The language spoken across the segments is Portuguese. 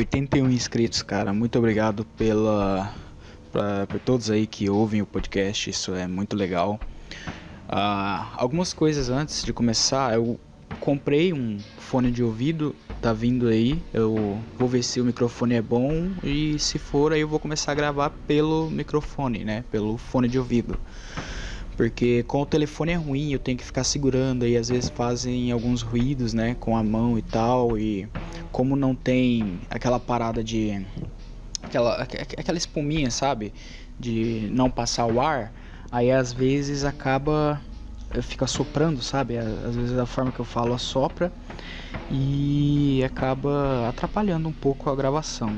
81 inscritos, cara. Muito obrigado por todos aí que ouvem o podcast. Isso é muito legal. Algumas coisas antes de começar. Eu comprei um fone de ouvido. Tá vindo aí. Eu vou ver se o microfone é bom. E se for, aí eu vou começar a gravar pelo microfone, né? Pelo fone de ouvido. Porque com o telefone é ruim, eu tenho que ficar segurando e às vezes fazem alguns ruídos, né, com a mão e tal. E como não tem aquela parada de aquela espuminha, sabe, de não passar o ar, aí às vezes fica soprando, sabe? Às vezes a forma que eu falo assopra e acaba atrapalhando um pouco a gravação.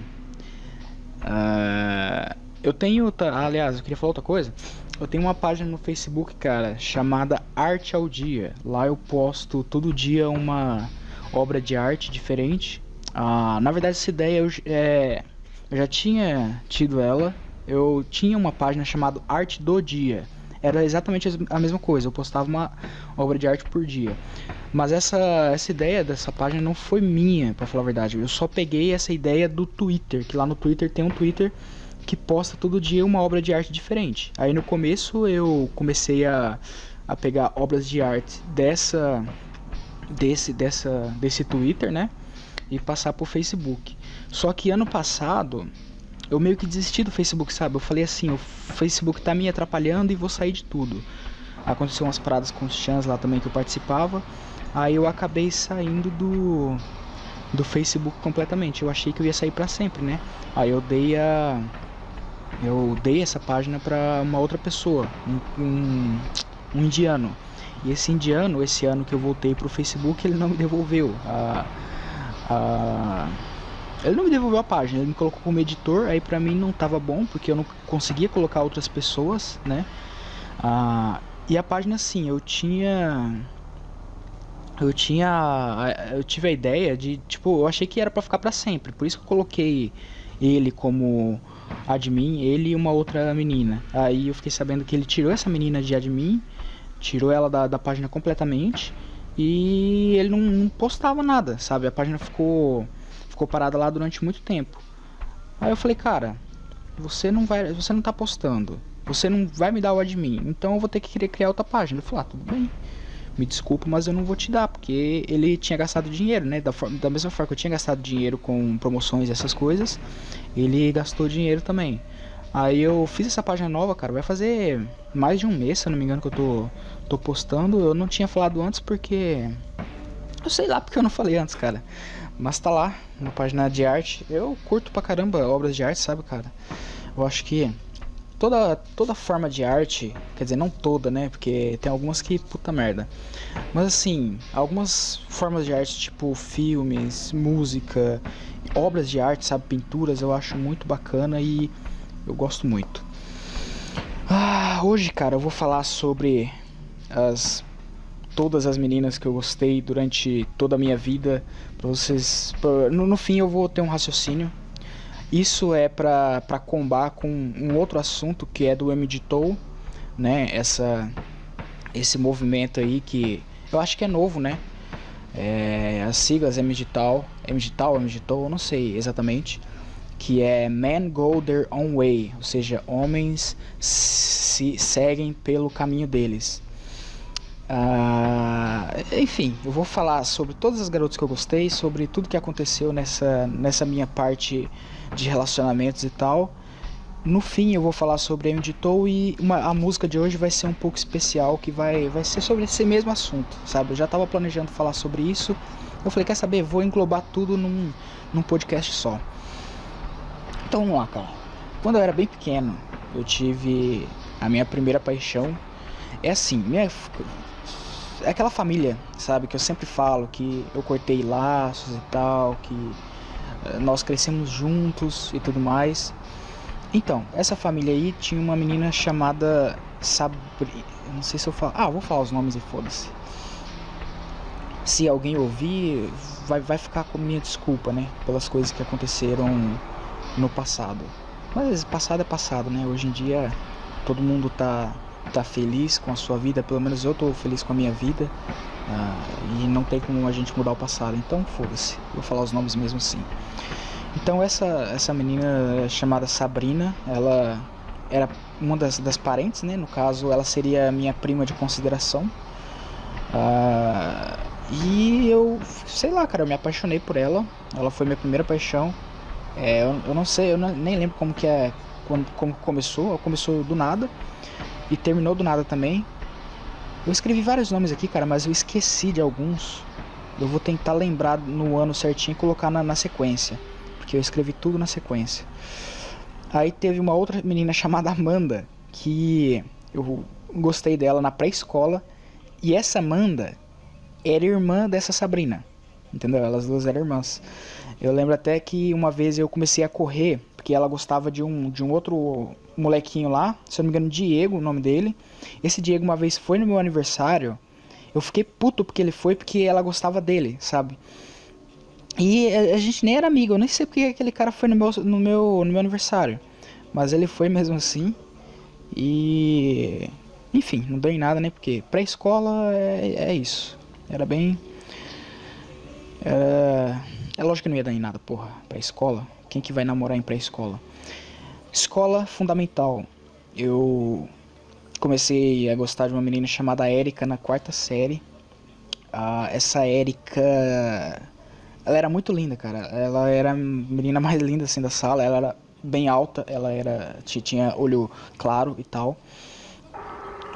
Aliás, eu queria falar outra coisa. Eu tenho uma página no Facebook, cara, chamada Arte ao Dia. Lá eu posto todo dia uma obra de arte diferente. Na verdade, essa ideia eu já tinha tido ela. Eu tinha uma página chamada Arte do Dia. Era exatamente a mesma coisa. Eu postava uma obra de arte por dia. Mas essa ideia dessa página não foi minha, pra falar a verdade. Eu só peguei essa ideia do Twitter, que lá no Twitter tem um Twitter que posta todo dia uma obra de arte diferente. Aí no começo eu comecei a pegar obras de arte desse Twitter, né? E passar pro Facebook. Só que ano passado eu meio que desisti do Facebook, sabe? Eu falei assim, o Facebook tá me atrapalhando e vou sair de tudo. Aconteceu umas paradas com os chans lá também que eu participava. Aí eu acabei saindo do Facebook completamente. Eu achei que eu ia sair pra sempre, né? Aí eu dei essa página para uma outra pessoa, um indiano. E esse indiano, esse ano que eu voltei pro Facebook, ele não me devolveu ele não me devolveu a página, ele me colocou como editor. Aí pra mim não tava bom, porque eu não conseguia colocar outras pessoas, né? E a página, assim, eu tive a ideia de, tipo, eu achei que era pra ficar pra sempre. Por isso que eu coloquei ele como admin, ele e uma outra menina. Aí eu fiquei sabendo que ele tirou essa menina de admin, tirou ela da página completamente, e ele não postava nada, sabe? A página ficou parada lá durante muito tempo. Aí eu falei, cara, você não tá postando, você não vai me dar o admin, então eu vou ter que querer criar outra página. Ele falou, tudo bem, me desculpa, mas eu não vou te dar, porque ele tinha gastado dinheiro, né? Da mesma forma que eu tinha gastado dinheiro com promoções e essas coisas, ele gastou dinheiro também. Aí eu fiz essa página nova, cara, vai fazer mais de um mês, se eu não me engano, que eu tô postando. Eu não tinha falado antes porque eu sei lá porque eu não falei antes, cara. Mas tá lá, na página de arte. Eu curto pra caramba obras de arte, sabe, cara? Eu acho que toda forma de arte, quer dizer, não toda, né? Porque tem algumas que puta merda. Mas assim, algumas formas de arte, tipo filmes, música, obras de arte, sabe, pinturas, eu acho muito bacana e eu gosto muito. Hoje, cara, eu vou falar sobre todas as meninas que eu gostei durante toda a minha vida. Pra vocês, no fim eu vou ter um raciocínio. Isso é pra combar com um outro assunto que é do MGTOW, né? Esse movimento aí que eu acho que é novo, né? As siglas MGTOW, eu não sei exatamente, que é Men Go Their Own Way, ou seja, homens se seguem pelo caminho deles. Enfim, eu vou falar sobre todas as garotas que eu gostei, sobre tudo que aconteceu nessa minha parte de relacionamentos e tal. No fim eu vou falar sobre a MGTOW e a música de hoje vai ser um pouco especial, que vai ser sobre esse mesmo assunto, sabe? Eu já tava planejando falar sobre isso. Eu falei, quer saber? Vou englobar tudo num podcast só. Então vamos lá, cara. Quando eu era bem pequeno, eu tive a minha primeira paixão. É assim, é aquela família, sabe, que eu sempre falo, que eu cortei laços e tal, que nós crescemos juntos e tudo mais. Então, essa família aí tinha uma menina chamada Sabrina. Não sei se eu falo. Vou falar os nomes e foda-se. Se alguém ouvir, vai ficar com minha desculpa, né? Pelas coisas que aconteceram no passado. Mas passado é passado, né? Hoje em dia todo mundo tá feliz com a sua vida. Pelo menos eu tô feliz com a minha vida. E não tem como a gente mudar o passado. Então foda-se. Vou falar os nomes mesmo assim. Então essa menina chamada Sabrina, ela era uma das parentes, né? No caso, ela seria minha prima de consideração. E eu, sei lá, cara, eu me apaixonei por ela. Ela foi minha primeira paixão. Eu não sei, nem lembro como que é, como começou. Começou do nada e terminou do nada também. Eu escrevi vários nomes aqui, cara, mas eu esqueci de alguns. Eu vou tentar lembrar no ano certinho e colocar na sequência, porque eu escrevi tudo na sequência. Aí teve uma outra menina chamada Amanda, que eu gostei dela na pré-escola. E essa Amanda era irmã dessa Sabrina, entendeu? Elas duas eram irmãs. Eu lembro até que uma vez eu comecei a correr, porque ela gostava de um outro molequinho lá, se eu não me engano, Diego, o nome dele. Esse Diego uma vez foi no meu aniversário. Eu fiquei puto porque ele foi, porque ela gostava dele, sabe? E a gente nem era amigo, eu nem sei porque aquele cara foi no meu aniversário. Mas ele foi mesmo assim. E... enfim, não deu em nada, né? Porque pré-escola é isso. Era bem... É lógico que não ia dar em nada, porra. Pré-escola? Quem que vai namorar em pré-escola? Escola fundamental. Eu comecei a gostar de uma menina chamada Érica na 4ª série. Essa Érica... ela era muito linda, cara. Ela era a menina mais linda assim da sala. Ela era bem alta. Ela tinha olho claro e tal.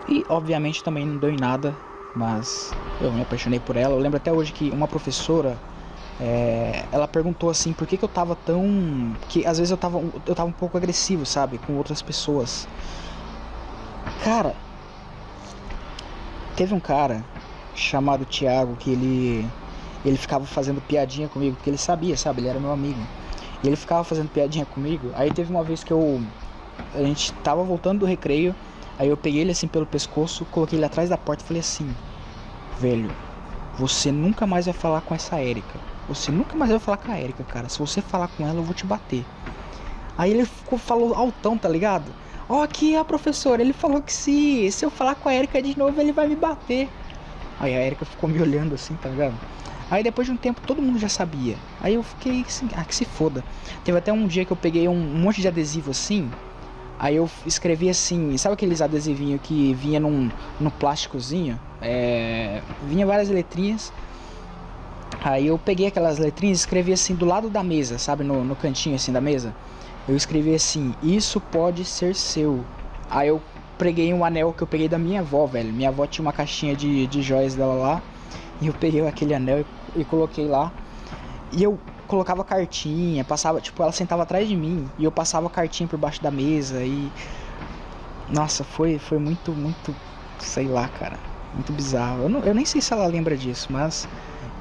E obviamente também não deu em nada, mas eu me apaixonei por ela. Eu lembro até hoje que uma professora, ela perguntou assim, por que eu tava tão... que às vezes eu tava um pouco agressivo, sabe, com outras pessoas. Cara, teve um cara chamado Thiago que ele ficava fazendo piadinha comigo, porque ele sabia, sabe, ele era meu amigo. E ele ficava fazendo piadinha comigo. Aí teve uma vez que a gente tava voltando do recreio. Aí eu peguei ele assim pelo pescoço, coloquei ele atrás da porta e falei assim: velho, você nunca mais vai falar com essa Érica. Você nunca mais vai falar com a Érica, cara. Se você falar com ela, eu vou te bater. Aí ele falou altão, tá ligado? Ó, aqui é a professora. Ele falou que se eu falar com a Érica de novo, ele vai me bater. Aí a Érica ficou me olhando assim, tá ligado? Aí depois de um tempo todo mundo já sabia. Aí eu fiquei assim, que se foda. Teve até um dia que eu peguei um monte de adesivo assim. Aí eu escrevi assim, sabe aqueles adesivinhos que vinha num plásticozinho? Vinha várias letrinhas. Aí eu peguei aquelas letrinhas e escrevi assim do lado da mesa, sabe? No cantinho assim da mesa. Eu escrevi assim: isso pode ser seu. Aí eu preguei um anel que eu peguei da minha avó, velho. Minha avó tinha uma caixinha de joias dela lá. E eu peguei aquele anel e coloquei lá. E eu colocava cartinha, passava, tipo, ela sentava atrás de mim e eu passava cartinha por baixo da mesa e... nossa, foi muito, sei lá, cara, muito bizarro. Eu nem sei se ela lembra disso, mas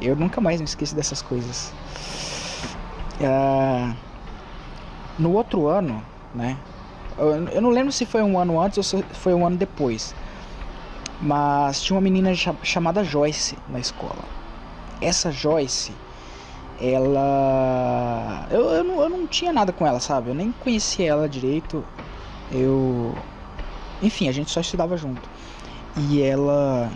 eu nunca mais me esqueço dessas coisas. No outro ano, né, eu não lembro se foi um ano antes ou se foi um ano depois, mas tinha uma menina chamada Joyce na escola. Essa Joyce... ela... Eu não tinha nada com ela, sabe? Eu nem conhecia ela direito. Enfim, a gente só estudava junto. E ela...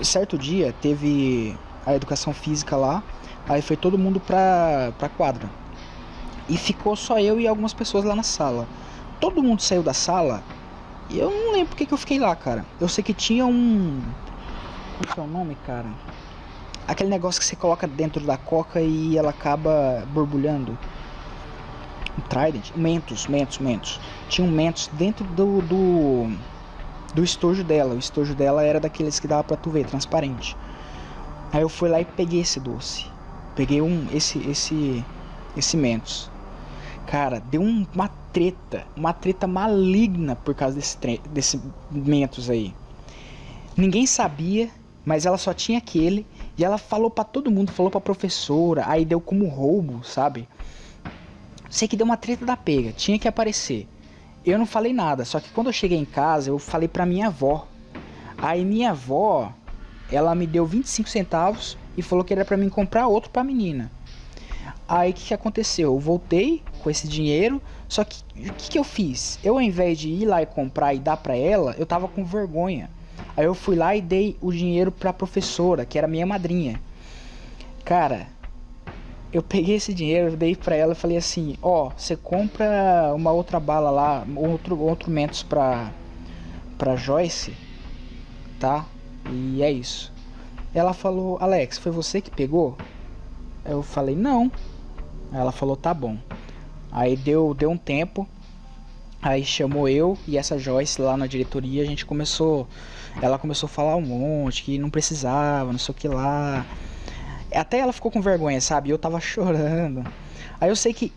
certo dia teve a educação física lá. Aí foi todo mundo pra quadra. E ficou só eu e algumas pessoas lá na sala. Todo mundo saiu da sala. E eu não lembro porque que eu fiquei lá, cara. Eu sei que tinha um... qual que é o nome, cara? Aquele negócio que você coloca dentro da coca e ela acaba borbulhando. Um Trident? Mentos. Tinha um Mentos dentro do estojo dela. O estojo dela era daqueles que dava pra tu ver, transparente. Aí eu fui lá e peguei esse doce. Peguei esse Mentos. Cara, deu uma treta maligna por causa desse Mentos aí. Ninguém sabia, mas ela só tinha aquele. E ela falou pra todo mundo, falou pra professora, aí deu como roubo, sabe? Sei que deu uma treta da pega, tinha que aparecer. Eu não falei nada, só que quando eu cheguei em casa, eu falei pra minha avó. Aí minha avó, ela me deu 25 centavos e falou que era pra mim comprar outro pra menina. Aí o que aconteceu? Eu voltei com esse dinheiro, só que o que eu fiz? Eu, ao invés de ir lá e comprar e dar pra ela, eu tava com vergonha. Aí eu fui lá e dei o dinheiro pra professora, que era minha madrinha. Cara, eu peguei esse dinheiro, dei pra ela e falei assim, ó, você compra uma outra bala lá, outro Mentos pra Joyce, tá? E é isso. Ela falou, Alex, foi você que pegou? Eu falei, não. Ela falou, tá bom. Aí deu um tempo. Aí chamou eu e essa Joyce lá na diretoria. A gente começou. Ela começou a falar um monte, que não precisava, não sei o que lá. Até ela ficou com vergonha, sabe? Eu tava chorando. Aí eu sei que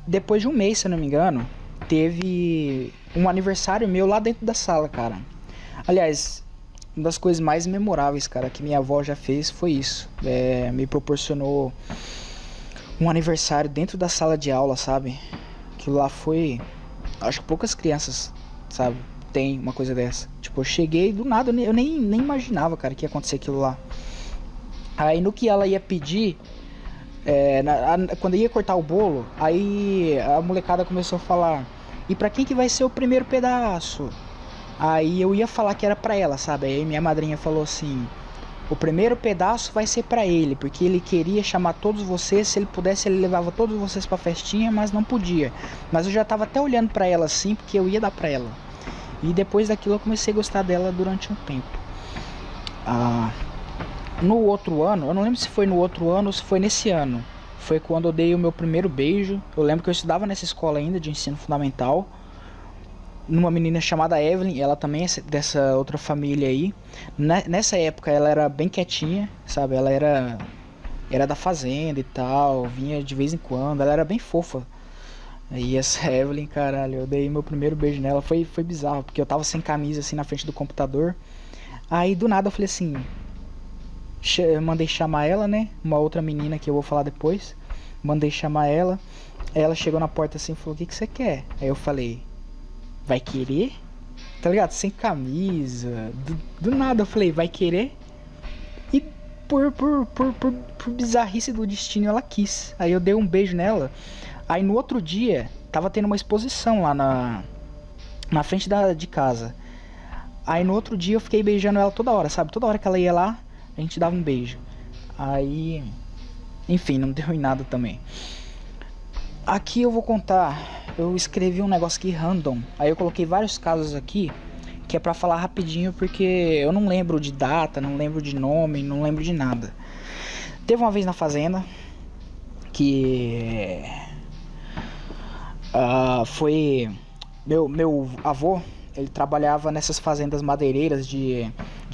depois de um mês, se eu não me engano, teve um aniversário meu lá dentro da sala, cara. Aliás, uma das coisas mais memoráveis, cara, que minha avó já fez foi isso. Me proporcionou um aniversário dentro da sala de aula, sabe? Aquilo lá foi... Acho que poucas crianças, sabe, tem uma coisa dessa. Tipo, eu cheguei do nada, eu nem imaginava, cara, que ia acontecer aquilo lá. Aí no que ela ia pedir, quando ia cortar o bolo, aí a molecada começou a falar: e pra quem que vai ser o primeiro pedaço? Aí eu ia falar que era pra ela, sabe? Aí minha madrinha falou assim: o primeiro pedaço vai ser pra ele, porque ele queria chamar todos vocês. Se ele pudesse, ele levava todos vocês pra festinha, mas não podia. Mas eu já tava até olhando pra ela assim, porque eu ia dar pra ela. E depois daquilo eu comecei a gostar dela durante um tempo. No outro ano, eu não lembro se foi no outro ano ou se foi nesse ano, foi quando eu dei o meu primeiro beijo. Eu lembro que eu estudava nessa escola ainda de ensino fundamental, numa menina chamada Evelyn. Ela também é dessa outra família aí. Nessa época ela era bem quietinha, sabe? Ela era da fazenda e tal, vinha de vez em quando. Ela era bem fofa. E essa Evelyn, caralho, eu dei meu primeiro beijo nela. Foi bizarro, porque eu tava sem camisa assim na frente do computador. Aí do nada eu falei assim, eu mandei chamar ela, né? Uma outra menina que eu vou falar depois. Mandei chamar ela. Ela chegou na porta assim e falou: o que que você quer? Aí eu falei: vai querer? Tá ligado? Sem camisa. Do nada eu falei: vai querer? E por bizarrice do destino ela quis. Aí eu dei um beijo nela. Aí no outro dia tava tendo uma exposição lá na frente de casa. Aí no outro dia eu fiquei beijando ela toda hora, sabe? Toda hora que ela ia lá, a gente dava um beijo. Aí, enfim, não deu em nada também. Aqui eu vou contar. Eu escrevi um negócio aqui random. Aí eu coloquei vários casos aqui, que é pra falar rapidinho, porque eu não lembro de data, não lembro de nome, não lembro de nada. Teve uma vez na fazenda que foi meu avô. Ele trabalhava nessas fazendas madeireiras de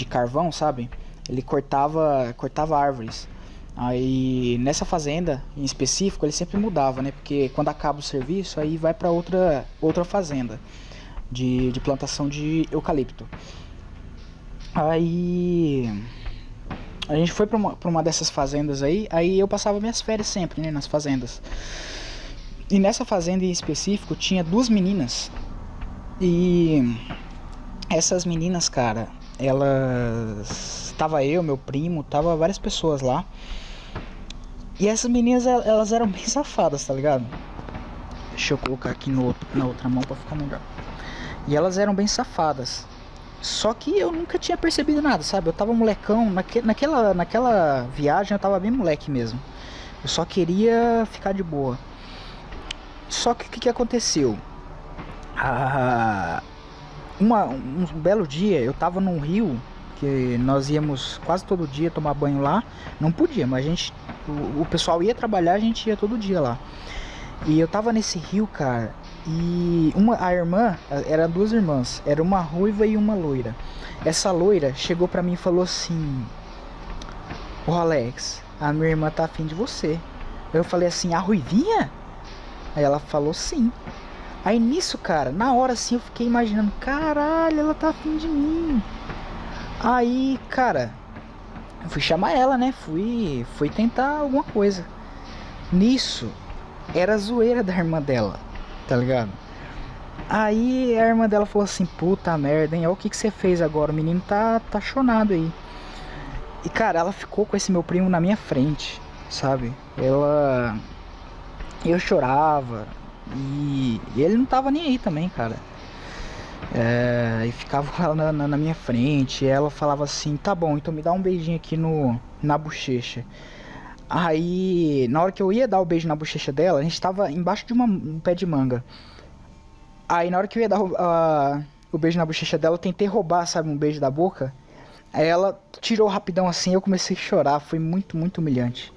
carvão, sabe? Ele cortava árvores. Aí nessa fazenda em específico ele sempre mudava, né? Porque quando acaba o serviço aí vai para outra fazenda de plantação de eucalipto. Aí a gente foi para uma dessas fazendas aí eu passava minhas férias sempre, né? Nas fazendas. E nessa fazenda em específico tinha duas meninas. E essas meninas, cara, elas... Tava eu, meu primo, tava várias pessoas lá. E essas meninas, elas eram bem safadas, tá ligado? Deixa eu colocar aqui na outra mão pra ficar melhor. E elas eram bem safadas. Só que eu nunca tinha percebido nada, sabe? Eu tava molecão, naquela viagem eu tava bem moleque mesmo. Eu só queria ficar de boa. Só que o que aconteceu? Um belo dia eu tava num rio, que nós íamos quase todo dia tomar banho lá. Não podia, mas o pessoal ia trabalhar, a gente ia todo dia lá. E eu tava nesse rio, cara, e a irmã, eram duas irmãs, era uma ruiva e uma loira. Essa loira chegou pra mim e falou assim: ô Alex, a minha irmã tá afim de você. Eu falei assim: a ruivinha? Aí ela falou sim. Aí nisso, cara, na hora assim eu fiquei imaginando: caralho, ela tá afim de mim. Aí, cara, eu fui chamar ela, né? Fui tentar alguma coisa. Nisso, era a zoeira da irmã dela, tá ligado? Aí a irmã dela falou assim: puta merda, hein? Olha o que você fez agora, o menino tá chonado aí. E, cara, ela ficou com esse meu primo na minha frente, sabe? Eu chorava. E ele não tava nem aí também, cara. E ficava lá na minha frente. E ela falava assim: tá bom, então me dá um beijinho aqui na bochecha. Aí, na hora que eu ia dar o beijo na bochecha dela, a gente tava embaixo de um pé de manga. Aí, na hora que eu ia dar o beijo na bochecha dela, eu tentei roubar, sabe, um beijo da boca. Aí ela tirou rapidão assim e eu comecei a chorar. Foi muito, muito humilhante.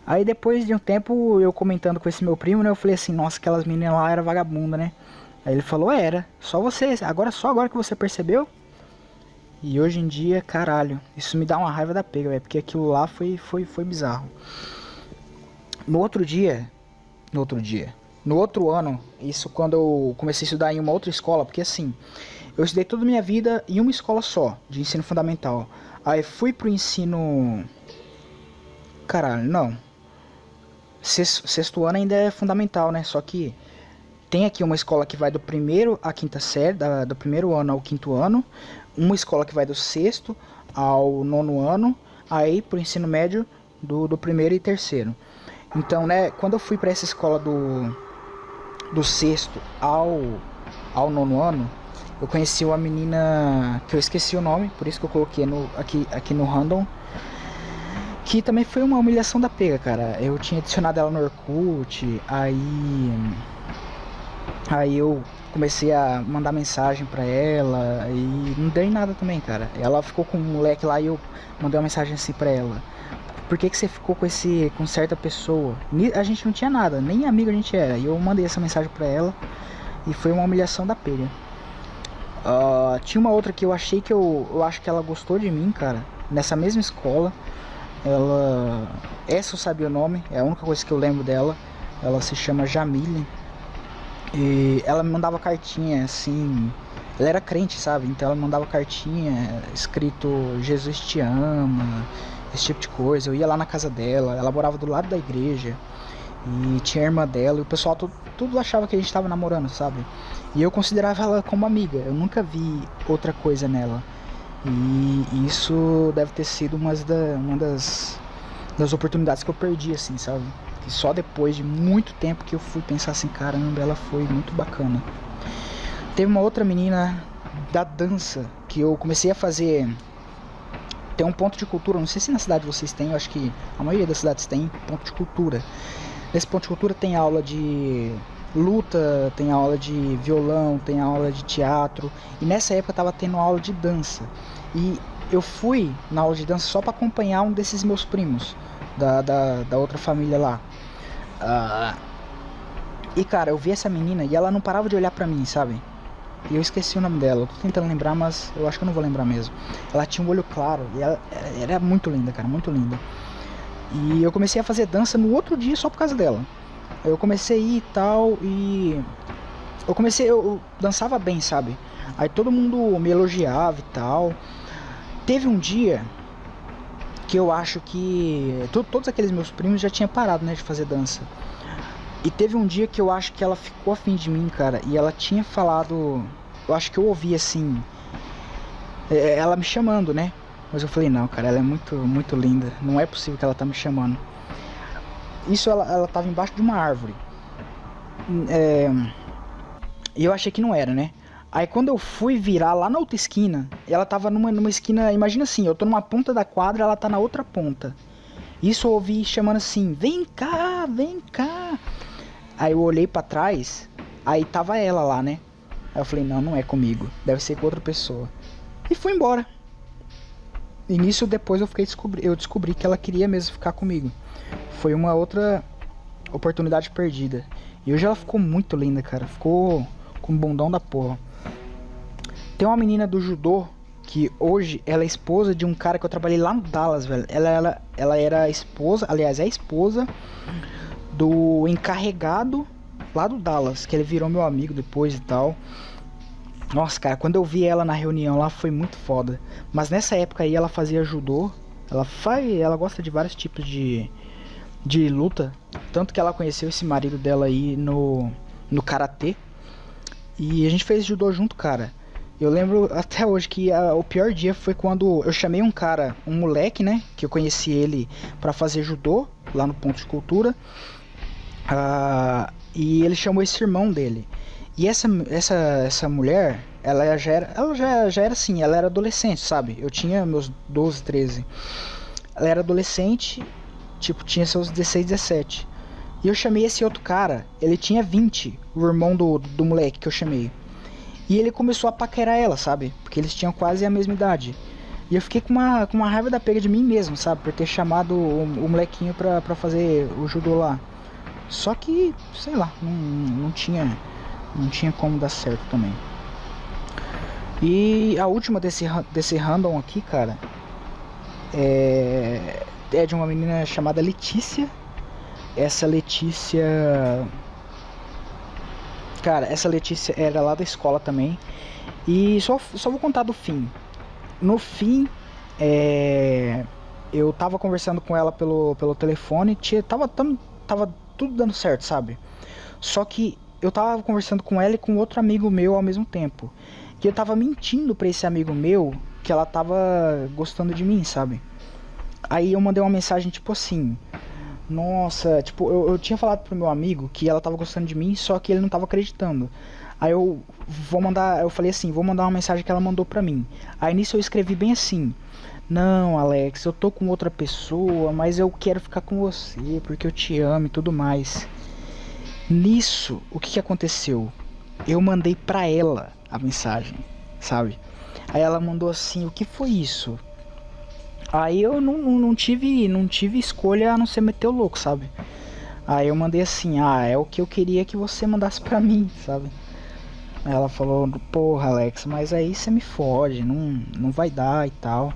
Aí, depois de um tempo, eu comentando com esse meu primo, né, eu falei assim, nossa, aquelas meninas lá eram vagabunda, né? Aí ele falou, era, só você, só agora que você percebeu? E hoje em dia, caralho, isso me dá uma raiva da pega, velho, porque aquilo lá foi bizarro. No outro ano, isso quando eu comecei a estudar em uma outra escola, porque assim, eu estudei toda a minha vida em uma escola só, de ensino fundamental. Aí fui pro ensino... Caralho, não. Sexto ano ainda é fundamental, né, só que... Tem aqui uma escola que vai do primeiro à quinta série, do primeiro ano ao quinto ano. Uma escola que vai do sexto ao nono ano. Aí pro ensino médio do primeiro e terceiro. Então, né, quando eu fui para essa escola do sexto ao nono ano, eu conheci uma menina que eu esqueci o nome, por isso que eu coloquei aqui no random. Que também foi uma humilhação da pega, cara. Eu tinha adicionado ela no Orkut, Aí eu comecei a mandar mensagem pra ela e não dei nada também, cara. Ela ficou com um moleque lá e eu mandei uma mensagem assim pra ela. Por que você ficou com certa pessoa? A gente não tinha nada, nem amigo a gente era. E eu mandei essa mensagem pra ela e foi uma humilhação da pega. Tinha uma outra que eu achei que eu acho que ela gostou de mim, cara. Nessa mesma escola. Essa eu sabia o nome, é a única coisa que eu lembro dela. Ela se chama Jamile. E ela me mandava cartinha, assim... Ela era crente, sabe? Então ela me mandava cartinha escrito Jesus te ama, esse tipo de coisa. Eu ia lá na casa dela, ela morava do lado da igreja. E tinha a irmã dela, e o pessoal tudo achava que a gente tava namorando, sabe? E eu considerava ela como amiga, eu nunca vi outra coisa nela. E isso deve ter sido uma das oportunidades que eu perdi, assim, sabe? E só depois de muito tempo que eu fui pensar assim, caramba, ela foi muito bacana. Teve uma outra menina da dança que eu comecei a fazer. Tem um ponto de cultura, não sei se na cidade vocês têm, eu acho que a maioria das cidades tem ponto de cultura. Nesse ponto de cultura tem aula de luta, tem aula de violão, tem aula de teatro. E nessa época tava tendo aula de dança. E eu fui na aula de dança só para acompanhar um desses meus primos da outra família lá. E cara, eu vi essa menina e ela não parava de olhar pra mim, sabe? E eu esqueci o nome dela, eu tô tentando lembrar, mas eu acho que eu não vou lembrar mesmo. Ela tinha um olho claro e ela era muito linda, cara, muito linda. E eu comecei a fazer dança no outro dia só por causa dela. Eu comecei a ir e tal, e eu dançava bem, sabe? Aí todo mundo me elogiava e tal. Teve um dia que eu acho que todos aqueles meus primos já tinham parado, né, de fazer dança. E teve um dia que eu acho que ela ficou afim de mim, cara, e ela tinha falado, eu acho que eu ouvi assim, ela me chamando, né? Mas eu falei, não, cara, ela é muito, muito linda, não é possível que ela tá me chamando. Isso, ela tava embaixo de uma árvore. E eu achei que não era, né? Aí quando eu fui virar lá na outra esquina, ela tava numa esquina, imagina assim, eu tô numa ponta da quadra, ela tá na outra ponta. Isso eu ouvi chamando assim, vem cá, vem cá. Aí eu olhei pra trás, aí tava ela lá, né? Aí eu falei, não é comigo, deve ser com outra pessoa. E fui embora. E nisso depois eu descobri que ela queria mesmo ficar comigo. Foi uma outra oportunidade perdida. E hoje ela ficou muito linda, cara, ficou com um bundão da porra. Tem uma menina do judô que hoje ela é esposa de um cara que eu trabalhei lá no Dallas, velho. Ela era esposa, aliás, é esposa do encarregado lá do Dallas, que ele virou meu amigo depois e tal. Nossa, cara, quando eu vi ela na reunião lá foi muito foda. Mas nessa época aí ela fazia judô. Ela gosta de vários tipos de luta. Tanto que ela conheceu esse marido dela aí no karatê. E a gente fez judô junto, cara. Eu lembro até hoje que o pior dia foi quando eu chamei um moleque, né? Que eu conheci ele pra fazer judô lá no ponto de cultura. E ele chamou esse irmão dele. E essa mulher, ela já era assim, ela era adolescente, sabe? Eu tinha meus 12, 13. Ela era adolescente tipo, tinha seus 16, 17. E eu chamei esse outro cara, ele tinha 20, o irmão do moleque que eu chamei. E ele começou a paquerar ela, sabe? Porque eles tinham quase a mesma idade. E eu fiquei com uma raiva da pega de mim mesmo, sabe? Por ter chamado o molequinho pra fazer o judô lá. Só que, sei lá, não tinha como dar certo também. E a última desse random aqui, cara, é de uma menina chamada Letícia. Essa Letícia... Cara, essa Letícia era lá da escola também. E só vou contar do fim. No fim, eu tava conversando com ela pelo telefone. Tava tudo dando certo, sabe? Só que eu tava conversando com ela e com outro amigo meu ao mesmo tempo. E eu tava mentindo pra esse amigo meu que ela tava gostando de mim, sabe? Aí eu mandei uma mensagem tipo assim... Nossa, tipo, eu tinha falado pro meu amigo que ela tava gostando de mim, só que ele não tava acreditando. Aí eu falei assim, vou mandar uma mensagem que ela mandou pra mim. Aí nisso eu escrevi bem assim: não, Alex, eu tô com outra pessoa, mas eu quero ficar com você, porque eu te amo e tudo mais. Nisso, o que aconteceu? Eu mandei pra ela a mensagem, sabe? Aí ela mandou assim, o que foi isso? Aí eu não tive escolha a não ser meter o louco, sabe? Aí eu mandei assim, é o que eu queria que você mandasse pra mim, sabe? Aí ela falou, porra, Alex, mas aí você me fode, não vai dar e tal.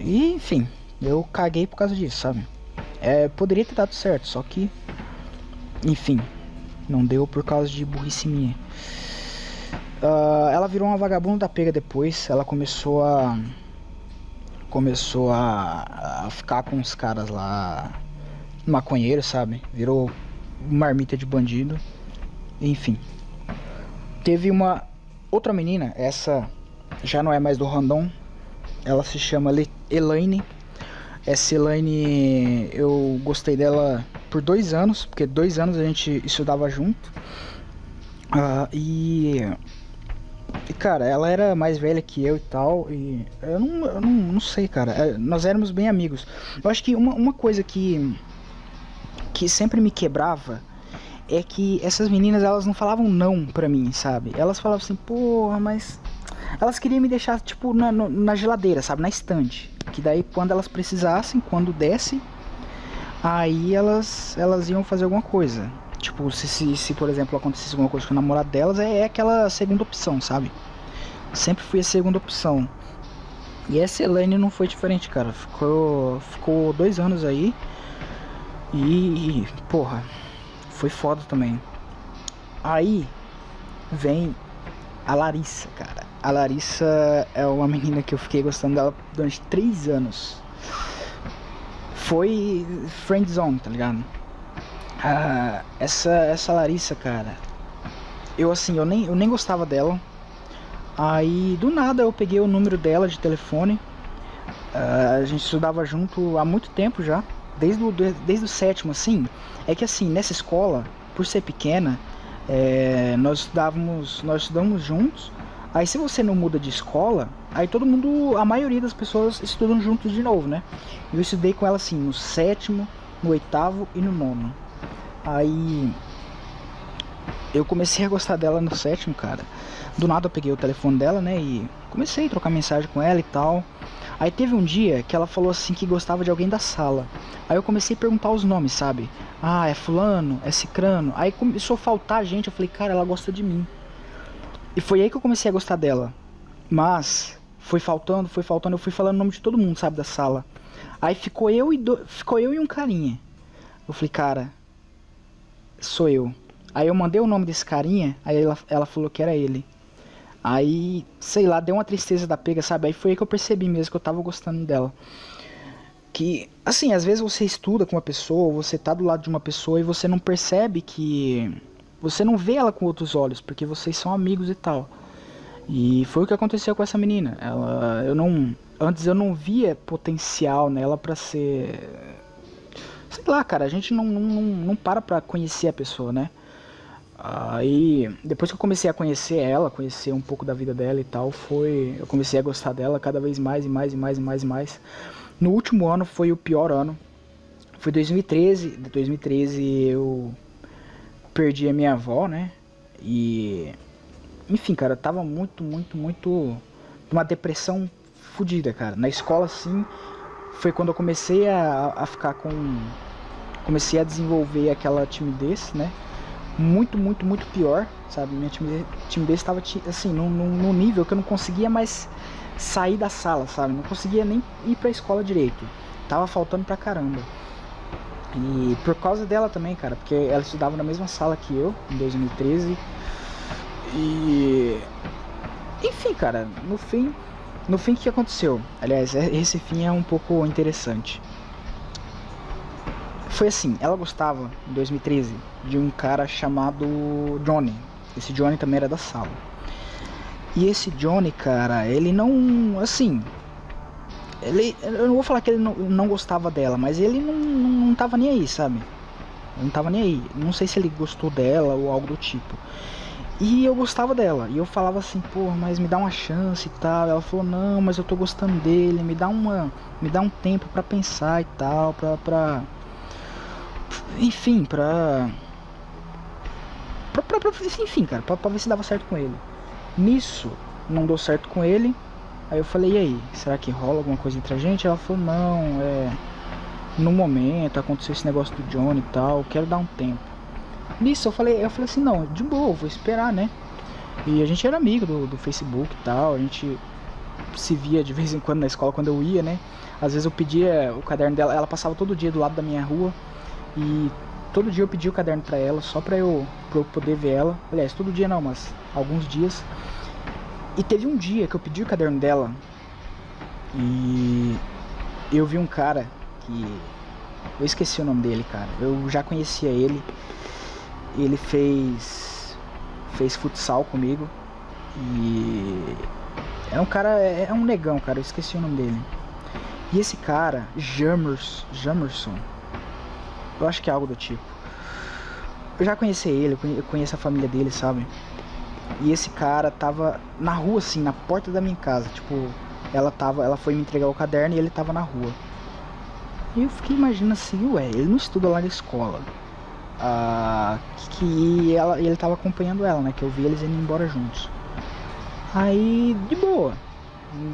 E enfim, eu caguei por causa disso, sabe? Poderia ter dado certo, só que... Enfim, não deu por causa de burrice minha. Ela virou uma vagabunda da pega depois, ela começou a ficar com os caras lá, maconheiro, sabe? Virou marmita de bandido. Enfim. Teve uma outra menina, essa já não é mais do random. Ela se chama Elaine. Essa Elaine, eu gostei dela por 2 anos, porque 2 anos a gente estudava junto. E cara, ela era mais velha que eu e tal, e eu não sei, cara, nós éramos bem amigos. Eu acho que uma coisa que sempre me quebrava é que essas meninas, elas não falavam não pra mim, sabe? Elas falavam assim, porra, mas... Elas queriam me deixar, tipo, na geladeira, sabe? Na estante. Que daí, quando elas precisassem, quando desse, aí elas iam fazer alguma coisa. Tipo, se por exemplo acontecesse alguma coisa com o namorado delas, é aquela segunda opção, sabe? Sempre fui a segunda opção. E essa Elaine não foi diferente, cara. Ficou 2 anos aí. E porra, foi foda também. Aí vem a Larissa, cara. A Larissa é uma menina que eu fiquei gostando dela durante 3 anos. Foi friendzone, tá ligado? Essa Larissa, cara, eu nem gostava dela. Aí do nada eu peguei o número dela de telefone. A gente estudava junto há muito tempo já, desde o 7º, assim. É que assim, nessa escola, por ser pequena, nós estudamos juntos. Aí se você não muda de escola, aí a maioria das pessoas estudam juntos de novo, né? Eu estudei com ela assim, no 7º, no 8º e no 9º. Aí eu comecei a gostar dela no 7º, cara. Do nada eu peguei o telefone dela, né, e comecei a trocar mensagem com ela e tal. Aí teve um dia que ela falou assim que gostava de alguém da sala. Aí eu comecei a perguntar os nomes, sabe? É fulano, é cicrano. Aí começou a faltar gente, eu falei, cara, ela gosta de mim. E foi aí que eu comecei a gostar dela. Mas foi faltando, eu fui falando o nome de todo mundo, sabe, da sala. Aí ficou eu e um carinha. Eu falei, cara, sou eu. Aí eu mandei o nome desse carinha, aí ela falou que era ele. Aí, sei lá, deu uma tristeza da pega, sabe? Aí foi aí que eu percebi mesmo que eu tava gostando dela. Que, assim, às vezes você estuda com uma pessoa, você tá do lado de uma pessoa e você não percebe que... Você não vê ela com outros olhos, porque vocês são amigos e tal. E foi o que aconteceu com essa menina. Antes eu não via potencial nela pra ser... Sei lá, cara, a gente não para pra conhecer a pessoa, né? Aí, depois que eu comecei a conhecer ela, conhecer um pouco da vida dela e tal, eu comecei a gostar dela cada vez mais e mais e mais e mais e mais. No último ano foi o pior ano. Foi 2013, 2013 eu perdi a minha avó, né? E enfim, cara, eu tava muito numa depressão fodida, cara. Na escola, assim, foi quando eu comecei a ficar com... Comecei a desenvolver aquela timidez, né? Muito pior, sabe? Minha timidez estava, assim, num nível que eu não conseguia mais sair da sala, sabe? Não conseguia nem ir pra escola direito. Tava faltando pra caramba. E por causa dela também, cara, porque ela estudava na mesma sala que eu, em 2013. E... Enfim, cara, no fim, o que aconteceu? Aliás, esse fim é um pouco interessante. Foi assim, ela gostava, em 2013, de um cara chamado Johnny. Esse Johnny também era da sala. E esse Johnny, cara, ele não, assim... eu não vou falar que ele não gostava dela, mas ele não tava nem aí, sabe? Não tava nem aí. Não sei se ele gostou dela ou algo do tipo. E eu gostava dela. E eu falava assim, pô, mas me dá uma chance e tal. Ela falou, não, mas eu tô gostando dele. Me dá um tempo pra pensar e tal. Enfim, enfim, cara, pra ver se dava certo com ele. Nisso, não deu certo com ele. Aí eu falei, e aí, será que rola alguma coisa entre a gente? Ela falou, não, no momento aconteceu esse negócio do Johnny e tal, quero dar um tempo. Nisso eu falei assim, não, de boa, vou esperar, né? E a gente era amigo do Facebook e tal, a gente se via de vez em quando na escola quando eu ia, né? Às vezes eu pedia o caderno dela, ela passava todo dia do lado da minha rua e todo dia eu pedia o caderno pra ela, só pra eu poder ver ela. Aliás, todo dia não, mas alguns dias. E teve um dia que eu pedi o caderno dela e eu vi um cara que... Eu esqueci o nome dele, cara. Eu já conhecia ele. Ele fez futsal comigo. E... é um cara... É um negão, cara. Eu esqueci o nome dele. E esse cara, Jamerson, eu acho que é algo do tipo. Eu já conheci ele, eu conheço a família dele, sabe? E esse cara tava na rua, assim, na porta da minha casa. Tipo, ela foi me entregar o caderno e ele tava na rua. E eu fiquei imaginando assim, ué, ele não estuda lá na escola. Ele tava acompanhando ela, né? Que eu vi eles indo embora juntos. Aí, de boa.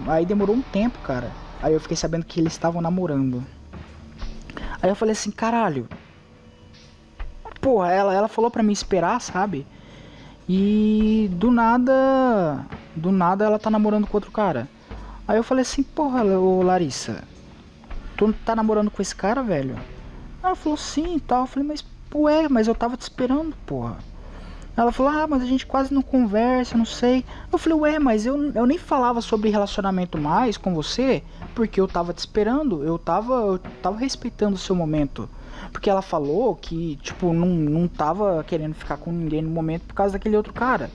Aí demorou um tempo, cara. Aí eu fiquei sabendo que eles estavam namorando. Aí eu falei assim, caralho. Porra, ela falou pra mim esperar, sabe? E do nada ela tá namorando com outro cara. Aí eu falei assim, porra, ô Larissa, tu tá namorando com esse cara, velho? Ela falou sim e tal. Eu falei, mas eu tava te esperando, porra. Ela falou, mas a gente quase não conversa, não sei. Eu falei, mas eu nem falava sobre relacionamento mais com você, porque eu tava te esperando, eu tava respeitando o seu momento. Porque ela falou que, tipo, não tava querendo ficar com ninguém no momento por causa daquele outro cara.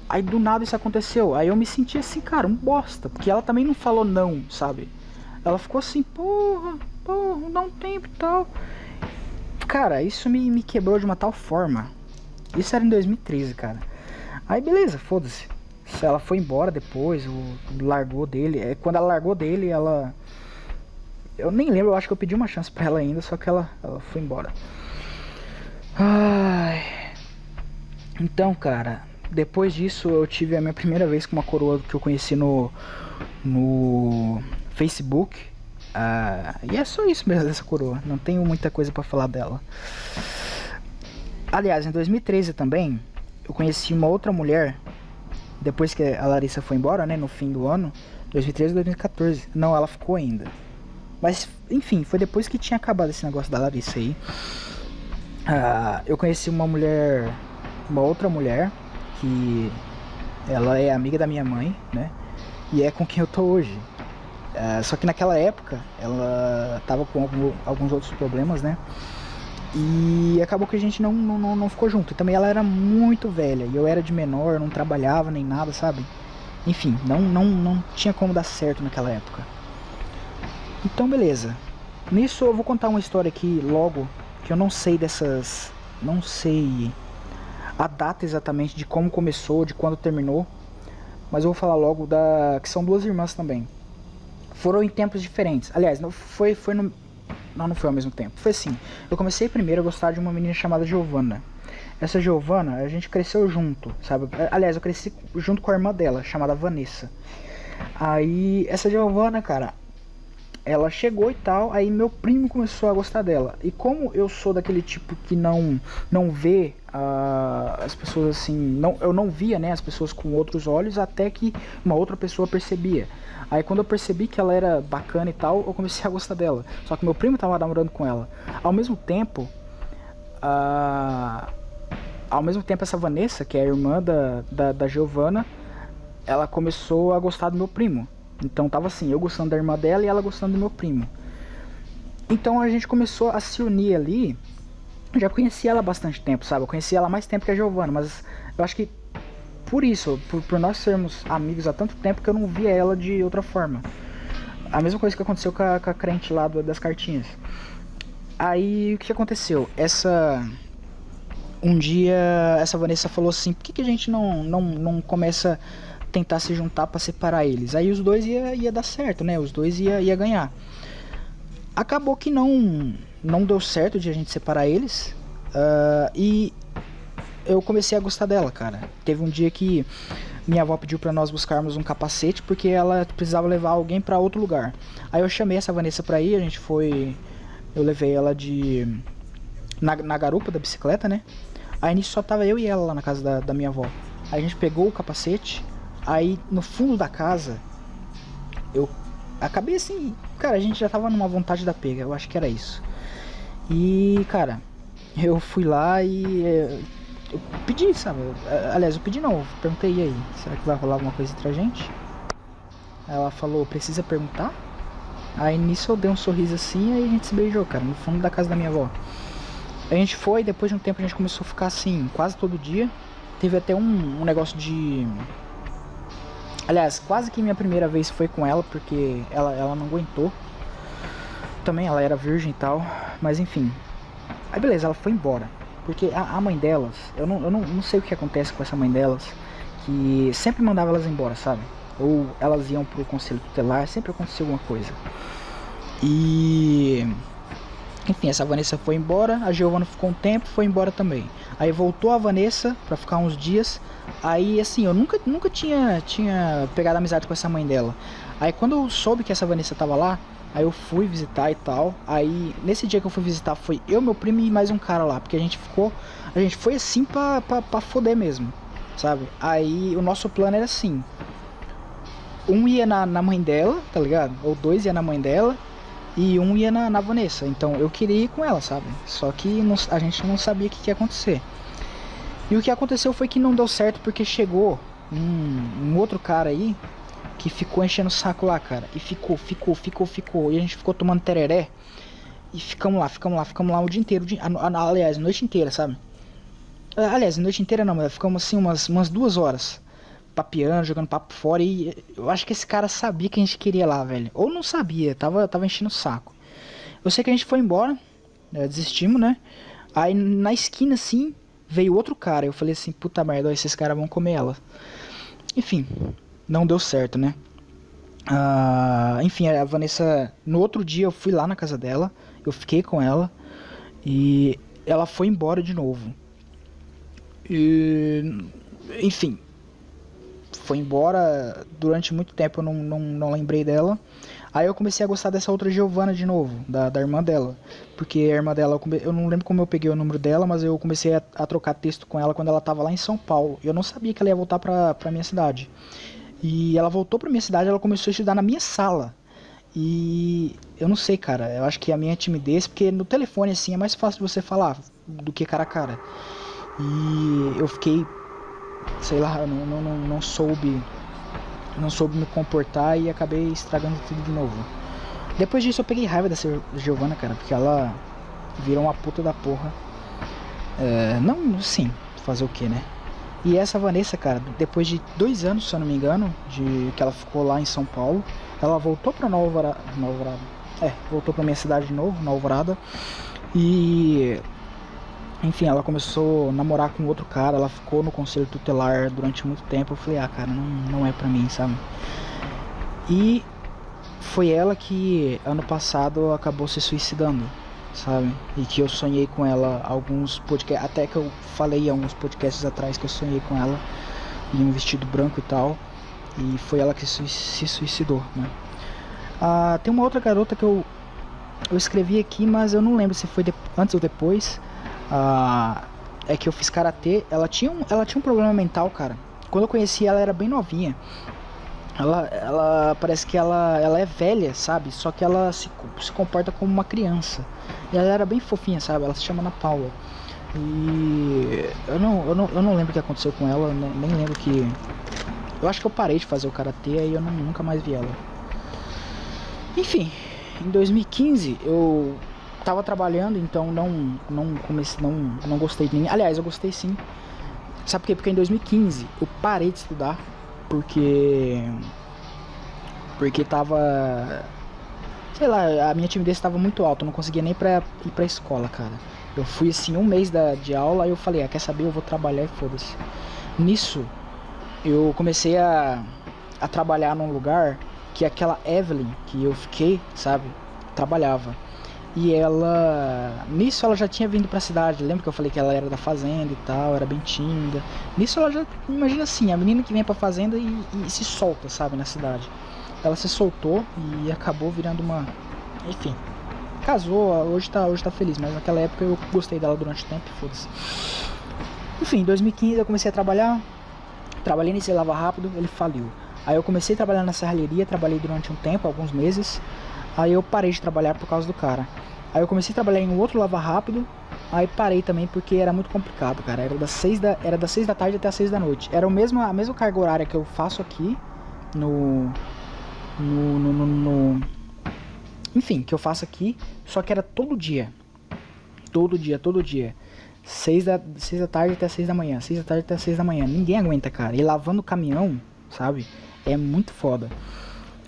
Aí do nada isso aconteceu. Aí eu me senti assim, cara, um bosta. Porque ela também não falou não, sabe? Ela ficou assim, porra, dá um tempo e tal. Cara, isso me quebrou de uma tal forma. Isso era em 2013, cara. Aí beleza, foda-se. Ela foi embora depois, largou dele. Quando ela largou dele, ela... Eu nem lembro, eu acho que eu pedi uma chance pra ela ainda, só que ela foi embora. Ai. Então, cara, depois disso eu tive a minha primeira vez com uma coroa que eu conheci no Facebook. E é só isso mesmo dessa coroa, não tenho muita coisa pra falar dela. Aliás, em 2013 também, eu conheci uma outra mulher, depois que a Larissa foi embora, né, no fim do ano, 2013 e 2014. Não, ela ficou ainda. Mas, enfim, foi depois que tinha acabado esse negócio da Larissa aí. Eu conheci uma outra mulher, que ela é amiga da minha mãe, né, e é com quem eu tô hoje. Só que naquela época, ela tava com alguns outros problemas, né, e acabou que a gente não ficou junto. E também ela era muito velha, e eu era de menor, não trabalhava nem nada, sabe? Enfim, não tinha como dar certo naquela época. Então beleza. Nisso eu vou contar uma história aqui logo, que eu não sei não sei a data exatamente de como começou, de quando terminou, mas eu vou falar logo que são duas irmãs também. Foram em tempos diferentes. Aliás, foi Não, não foi ao mesmo tempo. Foi assim, eu comecei primeiro a gostar de uma menina chamada Giovanna. Essa Giovanna, a gente cresceu junto, sabe? Aliás, eu cresci junto com a irmã dela, chamada Vanessa. Aí, essa Giovanna, cara, ela chegou e tal, aí meu primo começou a gostar dela. E como eu sou daquele tipo que não vê as pessoas assim, eu não via, né, as pessoas com outros olhos, até que uma outra pessoa percebia. Aí quando eu percebi que ela era bacana e tal, eu comecei a gostar dela. Só que meu primo tava namorando com ela. Ao mesmo tempo, essa Vanessa, que é a irmã da Giovanna, ela começou a gostar do meu primo. Então tava assim, eu gostando da irmã dela e ela gostando do meu primo. Então a gente começou a se unir ali. Eu já conhecia ela há bastante tempo, sabe? Eu conhecia ela há mais tempo que a Giovanna, mas eu acho que por isso, por nós sermos amigos há tanto tempo, que eu não via ela de outra forma. A mesma coisa que aconteceu com a crente lá das cartinhas. Aí o que aconteceu? Um dia essa Vanessa falou assim, por que a gente não começa a tentar se juntar pra separar eles? Aí os dois ia dar certo, né? Os dois ia ganhar. Acabou que não deu certo de a gente separar eles. E eu comecei a gostar dela, cara. Teve um dia que minha avó pediu pra nós buscarmos um capacete, porque ela precisava levar alguém pra outro lugar. Aí eu chamei essa Vanessa pra ir, a gente foi... Eu levei ela na garupa da bicicleta, né? Aí nisso só tava eu e ela lá na casa da minha avó. Aí a gente pegou o capacete, aí no fundo da casa, eu acabei assim... Cara, a gente já tava numa vontade da pega, eu acho que era isso. E, cara, eu fui lá e... eu pedi, sabe? Aliás, eu pedi não, eu perguntei aí, será que vai rolar alguma coisa entre a gente? Ela falou, precisa perguntar? Aí nisso eu dei um sorriso assim, aí a gente se beijou, cara, no fundo da casa da minha avó. A gente foi, depois de um tempo a gente começou a ficar assim, quase todo dia. Teve até um negócio de... Aliás, quase que minha primeira vez foi com ela, porque ela não aguentou. Também ela era virgem e tal, mas enfim. Aí beleza, ela foi embora. Porque a mãe delas, eu não sei o que acontece com essa mãe delas, que sempre mandava elas embora, sabe? Ou elas iam pro conselho tutelar, sempre acontecia alguma coisa. E... enfim, essa Vanessa foi embora, a Giovanna ficou um tempo, foi embora também. Aí voltou a Vanessa pra ficar uns dias. Aí assim, eu nunca tinha pegado amizade com essa mãe dela. Aí quando eu soube que essa Vanessa tava lá, aí eu fui visitar e tal. Aí nesse dia que eu fui visitar foi eu, meu primo e mais um cara lá. Porque a gente foi assim pra foder mesmo, sabe? Aí o nosso plano era assim, um ia na mãe dela, tá ligado? Ou dois ia na mãe dela e um ia na Vanessa. Então eu queria ir com ela, sabe? Só que a gente não sabia o que ia acontecer. E o que aconteceu foi que não deu certo, porque chegou um outro cara aí que ficou enchendo o saco lá, cara. E ficou. E a gente ficou tomando tereré. E ficamos lá o dia inteiro. Aliás, a noite inteira, sabe? Aliás, a noite inteira não, mas ficamos assim umas 2 horas. Papeando, jogando papo fora. E eu acho que esse cara sabia que a gente queria lá, velho. Ou não sabia, tava enchendo o saco. Eu sei que a gente foi embora, desistimos, né? Aí na esquina assim, veio outro cara. Eu falei assim, puta merda, esses caras vão comer ela. Enfim, não deu certo, né? Enfim, a Vanessa... No outro dia eu fui lá na casa dela, eu fiquei com ela e ela foi embora de novo. E... enfim, foi embora. Durante muito tempo eu não lembrei dela. Aí eu comecei a gostar dessa outra Giovanna de novo, da irmã dela. Porque a irmã dela, eu não lembro como eu peguei o número dela, mas eu comecei a trocar texto com ela quando ela tava lá em São Paulo. Eu não sabia que ela ia voltar pra minha cidade. E ela voltou pra minha cidade, ela começou a estudar na minha sala. E eu não sei, cara, eu acho que a minha timidez, porque no telefone assim é mais fácil de você falar do que cara a cara. E eu fiquei, sei lá, eu não soube me comportar e acabei estragando tudo de novo. Depois disso eu peguei raiva dessa Giovanna, cara, porque ela virou uma puta da porra. Não, sim, fazer o que, né? E essa Vanessa, cara, depois de 2 anos, se eu não me engano, de que ela ficou lá em São Paulo, ela voltou pra Nova Alvorada. Voltou pra minha cidade de novo, Nova Alvorada. E... enfim, ela começou a namorar com outro cara, ela ficou no conselho tutelar durante muito tempo. Eu falei, cara, não é pra mim, sabe? E foi ela que ano passado acabou se suicidando, sabe? E que eu sonhei com ela alguns podcasts, até que eu falei há uns podcasts atrás que eu sonhei com ela em um vestido branco e tal. E foi ela que se suicidou, né? Tem uma outra garota que eu escrevi aqui, mas eu não lembro se foi antes ou depois. É que eu fiz karatê. Ela tinha um problema mental, cara. Quando eu conheci ela, era bem novinha. Ela parece que ela é velha, sabe? Só que ela se comporta como uma criança. E ela era bem fofinha, sabe? Ela se chama Ana Paula. E eu não lembro o que aconteceu com ela. Nem lembro que... Eu acho que eu parei de fazer o karatê e eu nunca mais vi ela. Enfim, em 2015 eu tava trabalhando, então não gostei de ninguém. Aliás, eu gostei sim. Sabe por quê? Porque em 2015 eu parei de estudar porque tava, sei lá, a minha timidez estava muito alta, eu não conseguia nem ir pra escola, cara. Eu fui assim um mês de aula e eu falei, quer saber, eu vou trabalhar e foda-se. Nisso eu comecei a trabalhar num lugar que aquela Evelyn que eu fiquei, sabe, trabalhava. E nisso ela já tinha vindo pra cidade. Lembra que eu falei que ela era da fazenda e tal, era bem tímida. Nisso ela já, imagina assim, a menina que vem pra fazenda e se solta, sabe, na cidade. Ela se soltou e acabou virando uma... Enfim, casou, hoje tá feliz, mas naquela época eu gostei dela durante o tempo, foda-se. Enfim, em 2015 eu comecei a trabalhar. Trabalhei nesse Lava Rápido, ele faliu. Aí eu comecei a trabalhar na serralheria, trabalhei durante um tempo, alguns meses. Aí eu parei de trabalhar por causa do cara. Aí eu comecei a trabalhar em um outro Lava Rápido. Aí parei também porque era muito complicado, cara. Era das 6 da tarde até as 6 da noite. Era a mesma carga horária que eu faço aqui enfim, que eu faço aqui. Só que era todo dia. Todo dia. 6 da tarde até 6 da manhã. 6 da tarde até 6 da manhã. Ninguém aguenta, cara. E lavando o caminhão, sabe? É muito foda.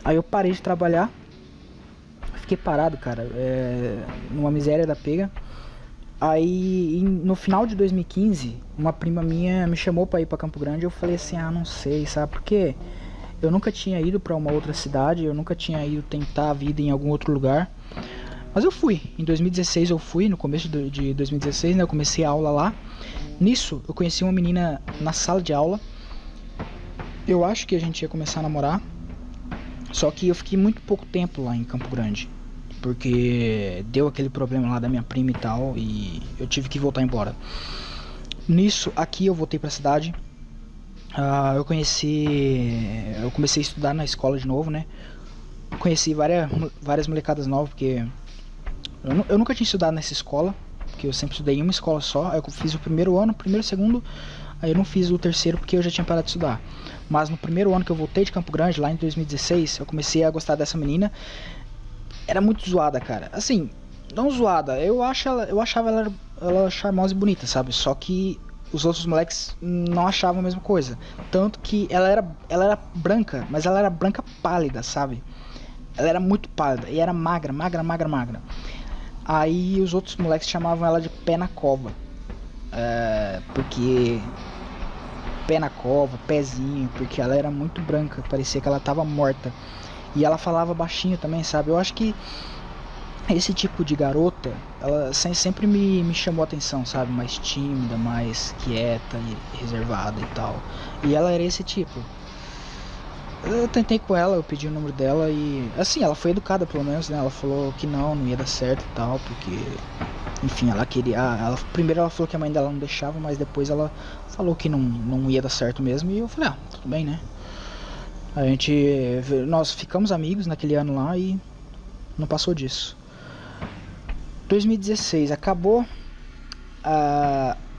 Aí eu parei de trabalhar. Fiquei parado, cara, numa miséria da pega. Aí no final de 2015 uma prima minha me chamou pra ir pra Campo Grande. Eu falei assim, não sei, sabe? Porque eu nunca tinha ido pra uma outra cidade. Eu nunca tinha ido tentar a vida em algum outro lugar. Mas eu fui, em 2016 eu fui, no começo de 2016, né? Eu comecei a aula lá. Nisso eu conheci uma menina na sala de aula. Eu acho que a gente ia começar a namorar. Só que eu fiquei muito pouco tempo lá em Campo Grande, porque deu aquele problema lá da minha prima e tal, e eu tive que voltar embora. Nisso, aqui eu voltei pra cidade. Eu comecei a estudar na escola de novo, né? Conheci várias molecadas novas, porque eu nunca tinha estudado nessa escola, porque eu sempre estudei em uma escola só. Aí eu fiz o primeiro ano, segundo, aí eu não fiz o terceiro porque eu já tinha parado de estudar. Mas no primeiro ano que eu voltei de Campo Grande, lá em 2016, eu comecei a gostar dessa menina. Era muito zoada, cara. Assim, não zoada, eu achava ela charmosa e bonita, sabe? Só que os outros moleques não achavam a mesma coisa. Tanto que ela era branca, mas ela era branca pálida, sabe? Ela era muito pálida e era magra. Aí os outros moleques chamavam ela de pé na cova. Porque... Pé na cova, pezinho, porque ela era muito branca, parecia que ela tava morta. E ela falava baixinho também, sabe? Eu acho que esse tipo de garota, ela sempre me chamou a atenção, sabe? Mais tímida, mais quieta e reservada e tal. E ela era esse tipo. Eu tentei com ela, eu pedi o número dela e... Assim, ela foi educada pelo menos, né? Ela falou que não ia dar certo e tal, porque... Enfim, ela queria... primeiro ela falou que a mãe dela não deixava, mas depois ela falou que não ia dar certo mesmo. E eu falei, tudo bem, né? Nós ficamos amigos naquele ano lá e não passou disso. 2016 acabou.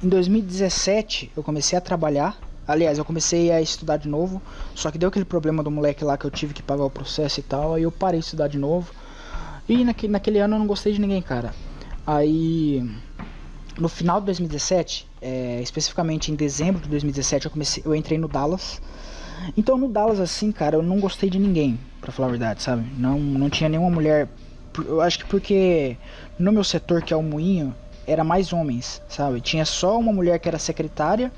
Em 2017 eu comecei a trabalhar. Aliás, eu comecei a estudar de novo. Só que deu aquele problema do moleque lá que eu tive que pagar o processo e tal. Aí eu parei de estudar de novo. E naquele ano eu não gostei de ninguém, cara. Aí no final de 2017, especificamente em dezembro de 2017, eu entrei no Dallas. Então no Dallas, assim, cara, eu não gostei de ninguém, pra falar a verdade, sabe? Não tinha nenhuma mulher. Eu acho que porque no meu setor, que é o moinho, era mais homens, sabe? Tinha só uma mulher que era secretária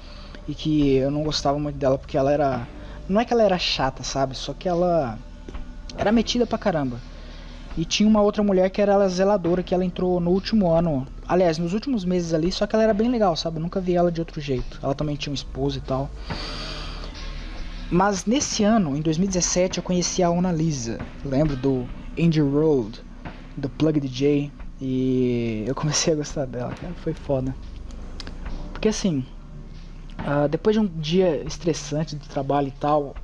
e que eu não gostava muito dela porque ela era... Não é que ela era chata, sabe? Só que ela Era metida pra caramba. E tinha uma outra mulher que era a zeladora, que ela entrou no último ano. Aliás, nos últimos meses ali, só que ela era bem legal, sabe? Eu nunca vi ela de outro jeito. Ela também tinha um esposo e tal. Mas nesse ano, em 2017, eu conheci a Mona Lisa. Lembro do Indie Road, do Plug DJ. E eu comecei a gostar dela, cara. Foi foda. Porque assim, depois de um dia estressante do trabalho e tal,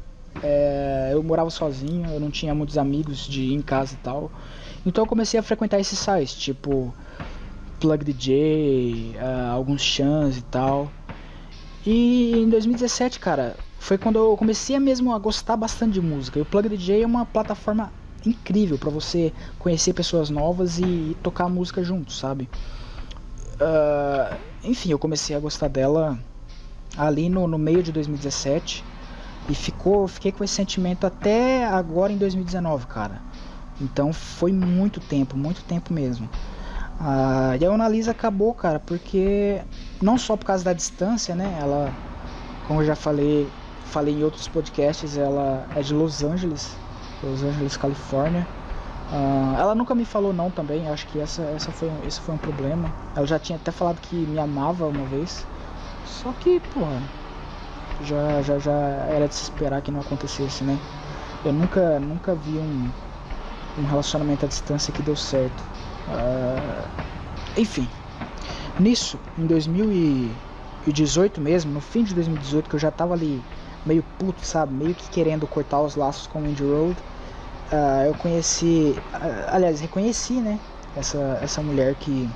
eu morava sozinho, eu não tinha muitos amigos de ir em casa e tal. Então eu comecei a frequentar esses sites, tipo Plug DJ, alguns chans e tal. E em 2017, cara, foi quando eu comecei mesmo a gostar bastante de música. E o Plug DJ é uma plataforma incrível pra você conhecer pessoas novas e tocar música junto, sabe? Enfim, eu comecei a gostar dela ali no meio de 2017 e fiquei com esse sentimento até agora em 2019, cara. Então foi muito tempo mesmo. E a Mona Lisa acabou, cara, porque não só por causa da distância, né? Ela, como eu já falei em outros podcasts, ela é de Los Angeles, Califórnia. Ela nunca me falou não também, acho que esse foi um problema. Ela já tinha até falado que me amava uma vez, só que, porra, já era de se esperar que não acontecesse, né? Eu nunca vi um relacionamento à distância que deu certo. Enfim, nisso, em 2018 mesmo, no fim de 2018, que eu já tava ali meio puto, sabe, meio que querendo cortar os laços com o Indie Road, eu reconheci, né, essa mulher que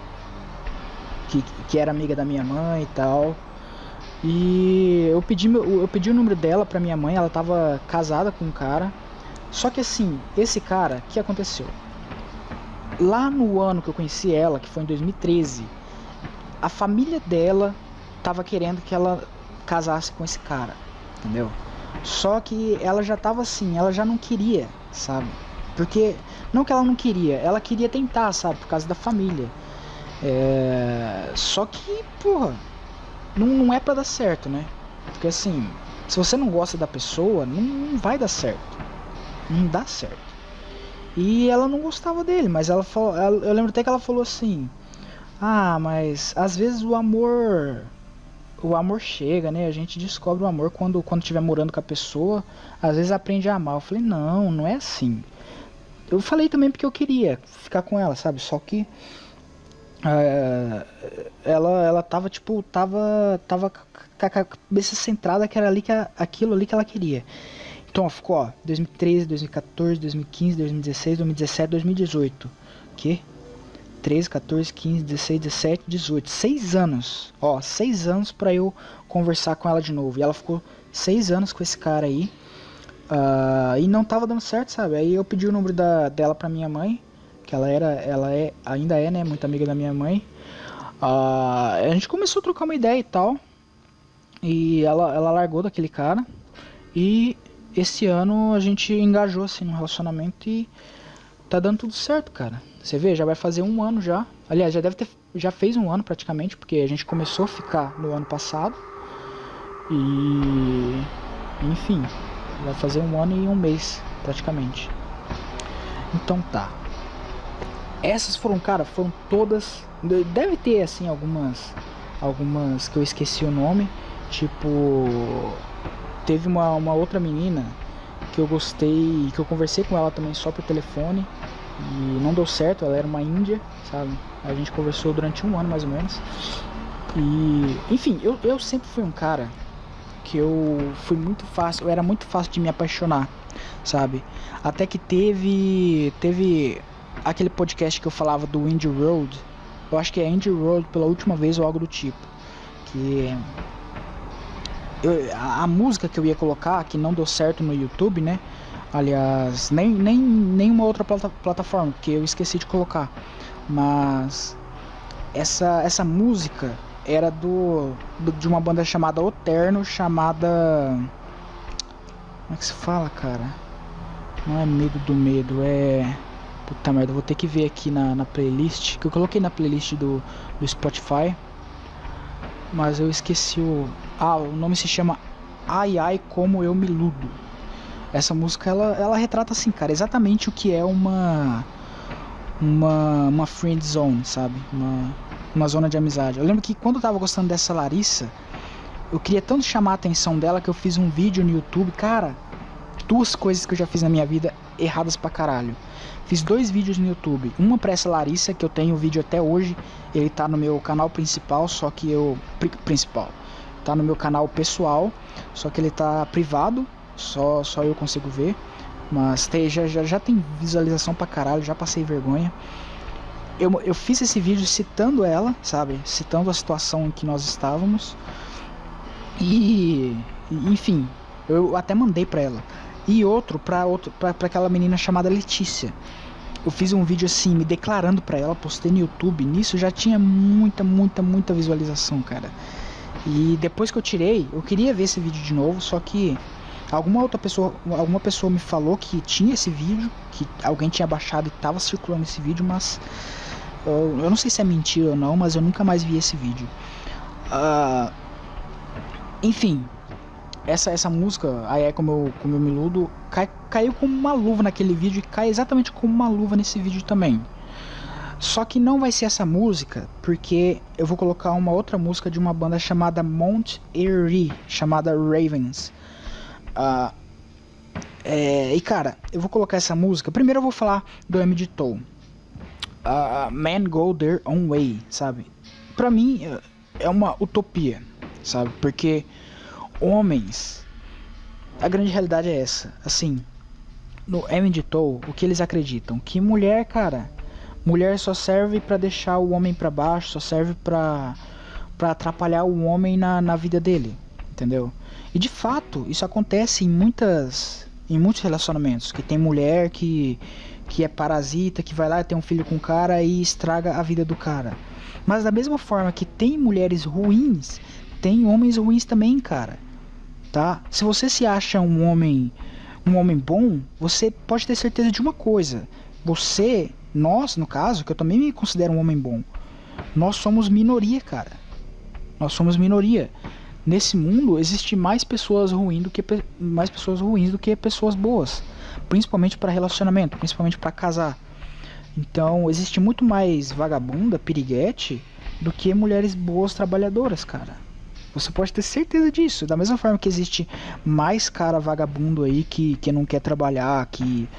era amiga da minha mãe e tal. E eu pedi o número dela pra minha mãe. Ela tava casada com um cara. Só que assim, esse cara, o que aconteceu? Lá no ano que eu conheci ela, que foi em 2013, a família dela tava querendo que ela casasse com esse cara, entendeu? Só que ela já tava assim, ela já não queria, sabe? Porque, não que ela não queria, ela queria tentar, sabe? Por causa da família. Só que, porra, não é pra dar certo, né? Porque assim, se você não gosta da pessoa, não vai dar certo. Não dá certo. E ela não gostava dele, mas eu lembro até que ela falou assim: mas às vezes o amor chega, né? A gente descobre o amor quando estiver morando com a pessoa. Às vezes aprende a amar. Eu falei, não é assim. Eu falei também porque eu queria ficar com ela, sabe? Só que ela tava com a cabeça centrada que era aquilo ali que ela queria. Então ficou 2013, 2014, 2015, 2016, 2017, 2018. Que? 13, 14, 15, 16, 17, 18. 6 anos. 6 anos pra eu conversar com ela de novo. E ela ficou 6 anos com esse cara aí. E não tava dando certo, sabe? Aí eu pedi o número dela pra minha mãe. Que ainda é, né? Muito amiga da minha mãe. A gente começou a trocar uma ideia e tal. E ela largou daquele cara. E esse ano a gente engajou assim no relacionamento e tá dando tudo certo, cara. Você vê, já vai fazer 1 ano já. Aliás, já fez 1 ano praticamente, porque a gente começou a ficar no ano passado. E enfim, vai fazer 1 ano e 1 mês praticamente. Então tá. Essas foram todas. Deve ter assim algumas que eu esqueci o nome. Tipo, teve uma outra menina que eu gostei, que eu conversei com ela também só por telefone e não deu certo. Ela era uma índia, sabe? A gente conversou durante 1 ano mais ou menos. E enfim, eu sempre fui um cara que eu era muito fácil de me apaixonar, sabe? Até que teve aquele podcast que eu falava do Indie Road. Eu acho que é Indie Road pela última vez ou algo do tipo. Que a música que eu ia colocar, que não deu certo no YouTube, né? Aliás, nem uma outra plataforma, que eu esqueci de colocar. Mas essa música era de uma banda chamada Oterno, chamada... Como é que se fala, cara? Não é Medo do Medo, é... Puta merda, vou ter que ver aqui na playlist, que eu coloquei na playlist do Spotify. Mas eu esqueci o nome se chama Ai Ai Como Eu Me Iludo. Essa música, ela retrata assim, cara, exatamente o que é uma friend zone, sabe? Uma zona de amizade. Eu lembro que quando eu tava gostando dessa Larissa, eu queria tanto chamar a atenção dela que eu fiz um vídeo no YouTube. Cara, duas coisas que eu já fiz na minha vida erradas pra caralho. Fiz 2 vídeos no YouTube. Uma pra essa Larissa, que eu tenho o vídeo até hoje. Ele tá no meu canal principal, só que eu... Principal. Tá no meu canal pessoal, só que ele tá privado. Só eu consigo ver. Mas já tem visualização pra caralho, já passei vergonha. Eu fiz esse vídeo citando ela, sabe? Citando a situação em que nós estávamos. Enfim, eu até mandei pra ela. E outro pra aquela menina chamada Letícia. Eu fiz um vídeo assim, me declarando pra ela, postei no YouTube. Nisso já tinha muita visualização, cara. E depois que eu tirei, eu queria ver esse vídeo de novo, só que alguma pessoa me falou que tinha esse vídeo, que alguém tinha baixado e tava circulando esse vídeo, mas eu não sei se é mentira ou não, mas eu nunca mais vi esse vídeo. Enfim, essa música, Ai Ai Como Eu Me Iludo, caiu como uma luva naquele vídeo e cai exatamente como uma luva nesse vídeo também. Só que não vai ser essa música, porque eu vou colocar uma outra música de uma banda chamada Mount Airy, chamada Ravens. E cara, eu vou colocar essa música. Primeiro eu vou falar do Emmett Till. Men Go Their Own Way, sabe? Pra mim é uma utopia, sabe? Porque homens, a grande realidade é essa. Assim, no Emmett Till, o que eles acreditam? Que mulher, cara, mulher só serve pra deixar o homem pra baixo, só serve pra atrapalhar o homem na vida dele, entendeu? E de fato, isso acontece em muitos relacionamentos, que tem mulher que é parasita, que vai lá e tem um filho com o cara e estraga a vida do cara. Mas da mesma forma que tem mulheres ruins, tem homens ruins também, cara. Tá? Se você se acha um homem bom, você pode ter certeza de uma coisa. Nós, no caso, que eu também me considero um homem bom, nós somos minoria, cara. Nós somos minoria. Nesse mundo existe mais pessoas ruins do que pessoas boas, principalmente para relacionamento, principalmente para casar. Então existe muito mais vagabunda, piriguete, do que mulheres boas trabalhadoras, cara. Você pode ter certeza disso. Da mesma forma que existe mais cara vagabundo aí que não quer trabalhar, que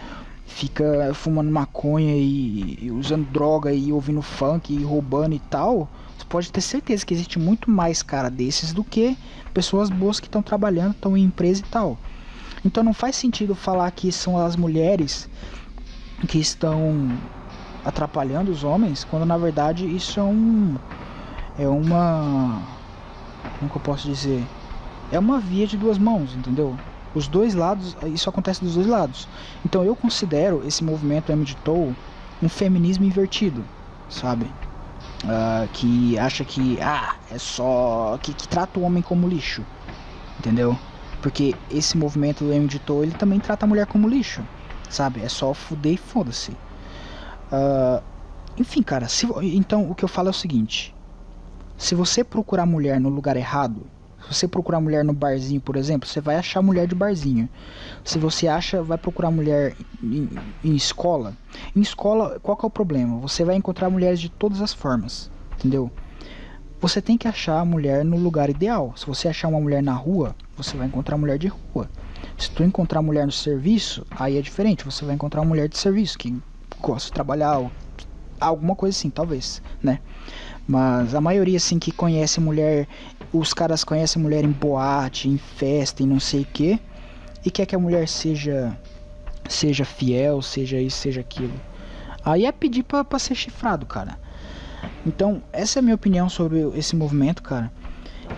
fica fumando maconha e usando droga e ouvindo funk e roubando e tal, você pode ter certeza que existe muito mais cara desses do que pessoas boas que estão trabalhando, estão em empresa e tal. Então não faz sentido falar que são as mulheres que estão atrapalhando os homens, quando na verdade isso é uma, como que eu posso dizer? É uma via de duas mãos, entendeu? Os dois lados, isso acontece dos dois lados. Então eu considero esse movimento Emmett Till um feminismo invertido, sabe? Que acha que é só que trata o homem como lixo, entendeu? Porque esse movimento do Emmett Till, ele também trata a mulher como lixo, sabe? É só fuder e foda-se. Enfim, cara, então o que eu falo é o seguinte: se você procurar mulher no lugar errado, se você procurar mulher no barzinho, por exemplo, você vai achar mulher de barzinho. Se você vai procurar mulher em escola, qual que é o problema? Você vai encontrar mulheres de todas as formas, entendeu? Você tem que achar a mulher no lugar ideal. Se você achar uma mulher na rua, você vai encontrar mulher de rua. Se tu encontrar mulher no serviço, aí é diferente. Você vai encontrar uma mulher de serviço que gosta de trabalhar, alguma coisa assim, talvez, né? Mas a maioria, assim, que conhece mulher, os caras conhecem mulher em boate, em festa, em não sei o que, e quer que a mulher seja fiel, seja isso, seja aquilo. Aí é pedir pra ser chifrado, cara. Então, essa é a minha opinião sobre esse movimento, cara.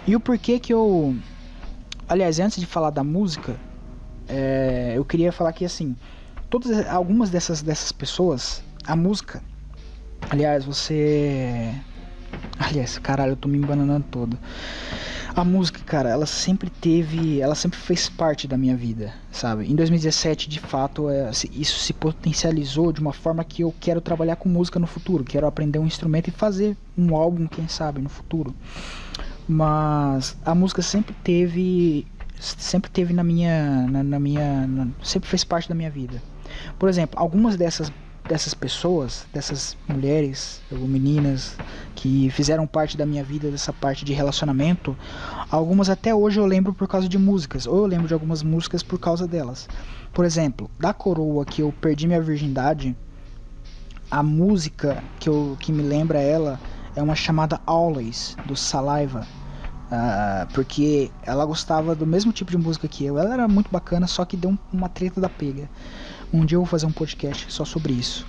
E o porquê que eu... Aliás, antes de falar da música, eu queria falar que, assim, algumas dessas pessoas, a música... Aliás, caralho, eu tô me embananando todo. A música, cara, ela sempre fez parte da minha vida, sabe? Em 2017, de fato, isso se potencializou de uma forma que eu quero trabalhar com música no futuro. Quero aprender um instrumento e fazer um álbum, quem sabe, no futuro. Mas a música sempre teve sempre teve sempre fez parte da minha vida. Por exemplo, algumas dessas pessoas, dessas mulheres ou meninas que fizeram parte da minha vida, dessa parte de relacionamento, algumas até hoje eu lembro por causa de músicas, ou eu lembro de algumas músicas por causa delas. Por exemplo, da coroa que eu perdi minha virgindade, a música que me lembra ela é uma chamada Always, do Saliva. Porque ela gostava do mesmo tipo de música que eu. Ela era muito bacana, só que deu uma treta da pega. Um dia eu vou fazer um podcast só sobre isso.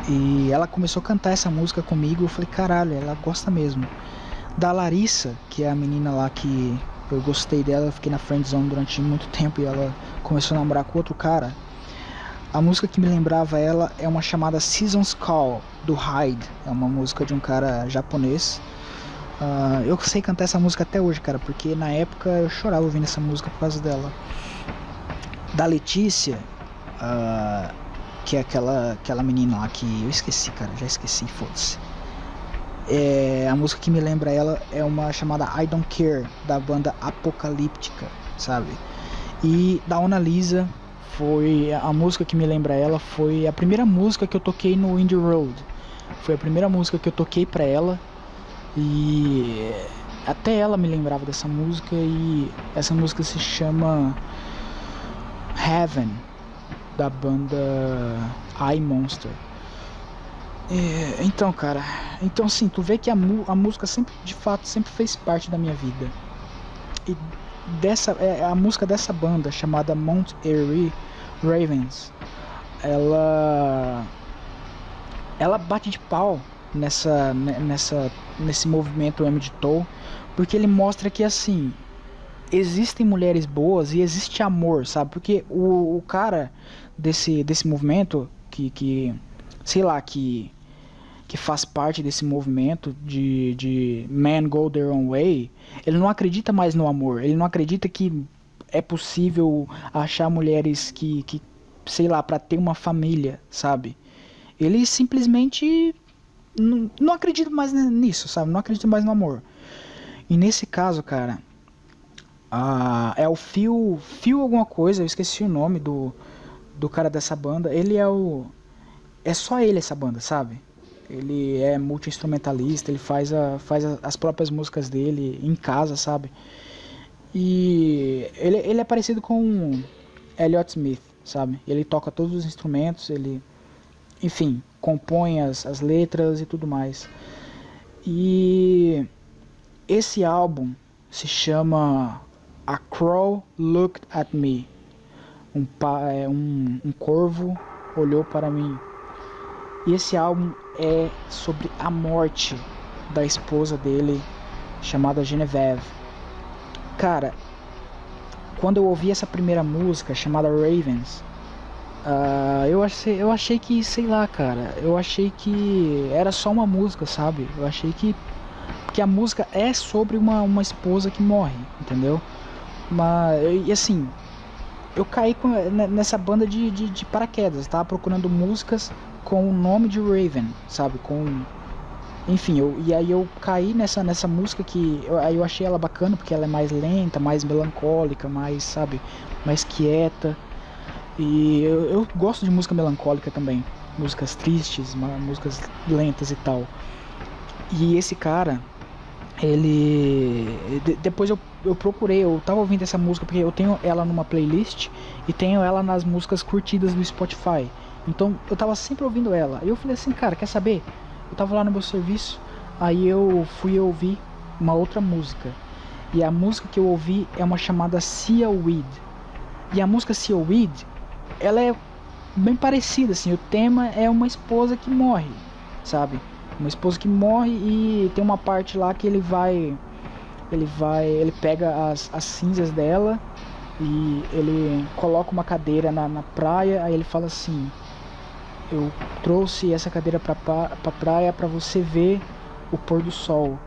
E ela começou a cantar essa música comigo. Eu falei, caralho, ela gosta mesmo. Da Larissa, que é a menina lá que eu gostei dela, eu fiquei na friendzone durante muito tempo e ela começou a namorar com outro cara. A música que me lembrava ela é uma chamada Season's Call, do Hyde. É uma música de um cara japonês. Eu sei cantar essa música até hoje, cara, porque na época eu chorava ouvindo essa música por causa dela. Da Letícia, que é aquela menina lá que eu esqueci, cara, já esqueci, foda-se. A música que me lembra ela é uma chamada I Don't Care, da banda Apocalíptica, sabe? E da Mona Lisa, a música que me lembra ela foi a primeira música que eu toquei no Indie Road. Foi a primeira música que eu toquei pra ela. E até ela me lembrava dessa música. E essa música se chama Heaven, da banda iMonster. Então, cara, então assim, tu vê que a música sempre, de fato, sempre fez parte da minha vida. E a música dessa banda chamada Mount Airy Ravens, ela bate de pau nesse movimento Emmett Till, porque ele mostra que assim existem mulheres boas e existe amor, sabe? Porque o cara desse movimento que sei lá, que faz parte desse movimento de Men Go Their Own Way, ele não acredita mais no amor, ele não acredita que é possível achar mulheres que sei lá, pra ter uma família, sabe? Ele simplesmente não acredita mais nisso, sabe? Não acredita mais no amor. E nesse caso, cara, é o Phil alguma coisa, eu esqueci o nome do cara dessa banda. Ele é só ele essa banda, sabe? Ele é multi-instrumentalista, ele faz as próprias músicas dele em casa, sabe? E ele é parecido com Elliott Smith, sabe? Ele toca todos os instrumentos, ele, enfim, compõe as letras e tudo mais. E esse álbum se chama A Crow Looked at Me. Um corvo olhou para mim. E esse álbum é sobre a morte da esposa dele, chamada Genevieve. Cara, quando eu ouvi essa primeira música, chamada Ravens, eu achei que, sei lá, cara, eu achei que era só uma música, sabe? Eu achei que a música é sobre uma esposa que morre, entendeu? E assim, eu caí nessa banda de paraquedas, tava procurando músicas com o nome de Raven, sabe? Enfim, e aí eu caí nessa música aí eu achei ela bacana, porque ela é mais lenta, mais melancólica, mais, sabe, mais quieta. E eu gosto de música melancólica também, músicas tristes, músicas lentas e tal. E esse cara, depois eu procurei, eu tava ouvindo essa música porque eu tenho ela numa playlist e tenho ela nas músicas curtidas do Spotify. Então eu tava sempre ouvindo ela. E eu falei assim, cara, quer saber? Eu tava lá no meu serviço, aí eu fui ouvir uma outra música. E a música que eu ouvi é uma chamada Sea Weed. E a música Sea Weed, ela é bem parecida, assim. O tema é uma esposa que morre, sabe? Uma esposa que morre e tem uma parte lá que ele pega as cinzas dela e ele coloca uma cadeira na praia. Aí ele fala assim: eu trouxe essa cadeira pra praia pra você ver o pôr do sol.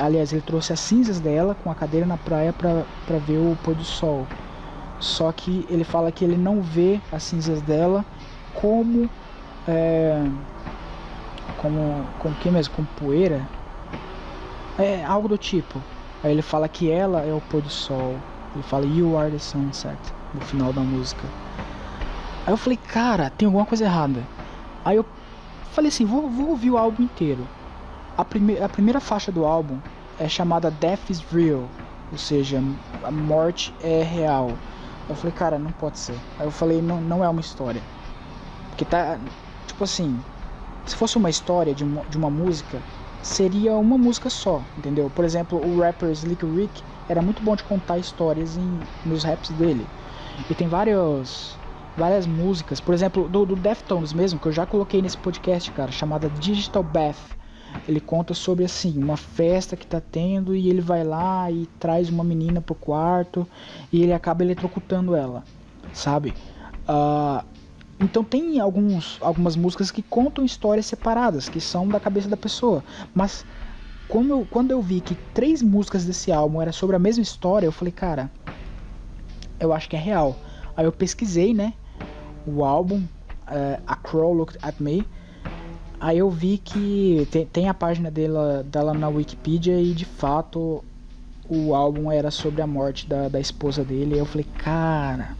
Aliás, ele trouxe as cinzas dela com a cadeira na praia pra ver o pôr do sol. Só que ele fala que ele não vê as cinzas dela como que mesmo? Como poeira? Algo do tipo. Aí ele fala que ela é o pôr do sol. Ele fala You Are The Sunset no final da música. Aí eu falei, cara, tem alguma coisa errada. Aí eu falei assim, vou ouvir o álbum inteiro. A primeira faixa do álbum é chamada Death is Real, ou seja, a morte é real. Eu falei, cara, não pode ser. Aí eu falei, não é uma história. Porque tá, tipo assim, se fosse uma história de uma música, seria uma música só, entendeu? Por exemplo, o rapper Slick Rick era muito bom de contar histórias nos raps dele. E tem várias músicas, por exemplo, do Deftones mesmo, que eu já coloquei nesse podcast, cara, chamada Digital Bath. Ele conta sobre, assim, uma festa que tá tendo e ele vai lá e traz uma menina pro quarto e ele acaba eletrocutando ela, sabe? Então tem algumas músicas que contam histórias separadas, que são da cabeça da pessoa. Mas quando eu vi que 3 músicas desse álbum eram sobre a mesma história, eu falei, cara, eu acho que é real. Aí eu pesquisei, né, o álbum, A Crow Looked at Me. Aí eu vi que tem a página dela na Wikipedia e de fato o álbum era sobre a morte da esposa dele. Aí eu falei, cara...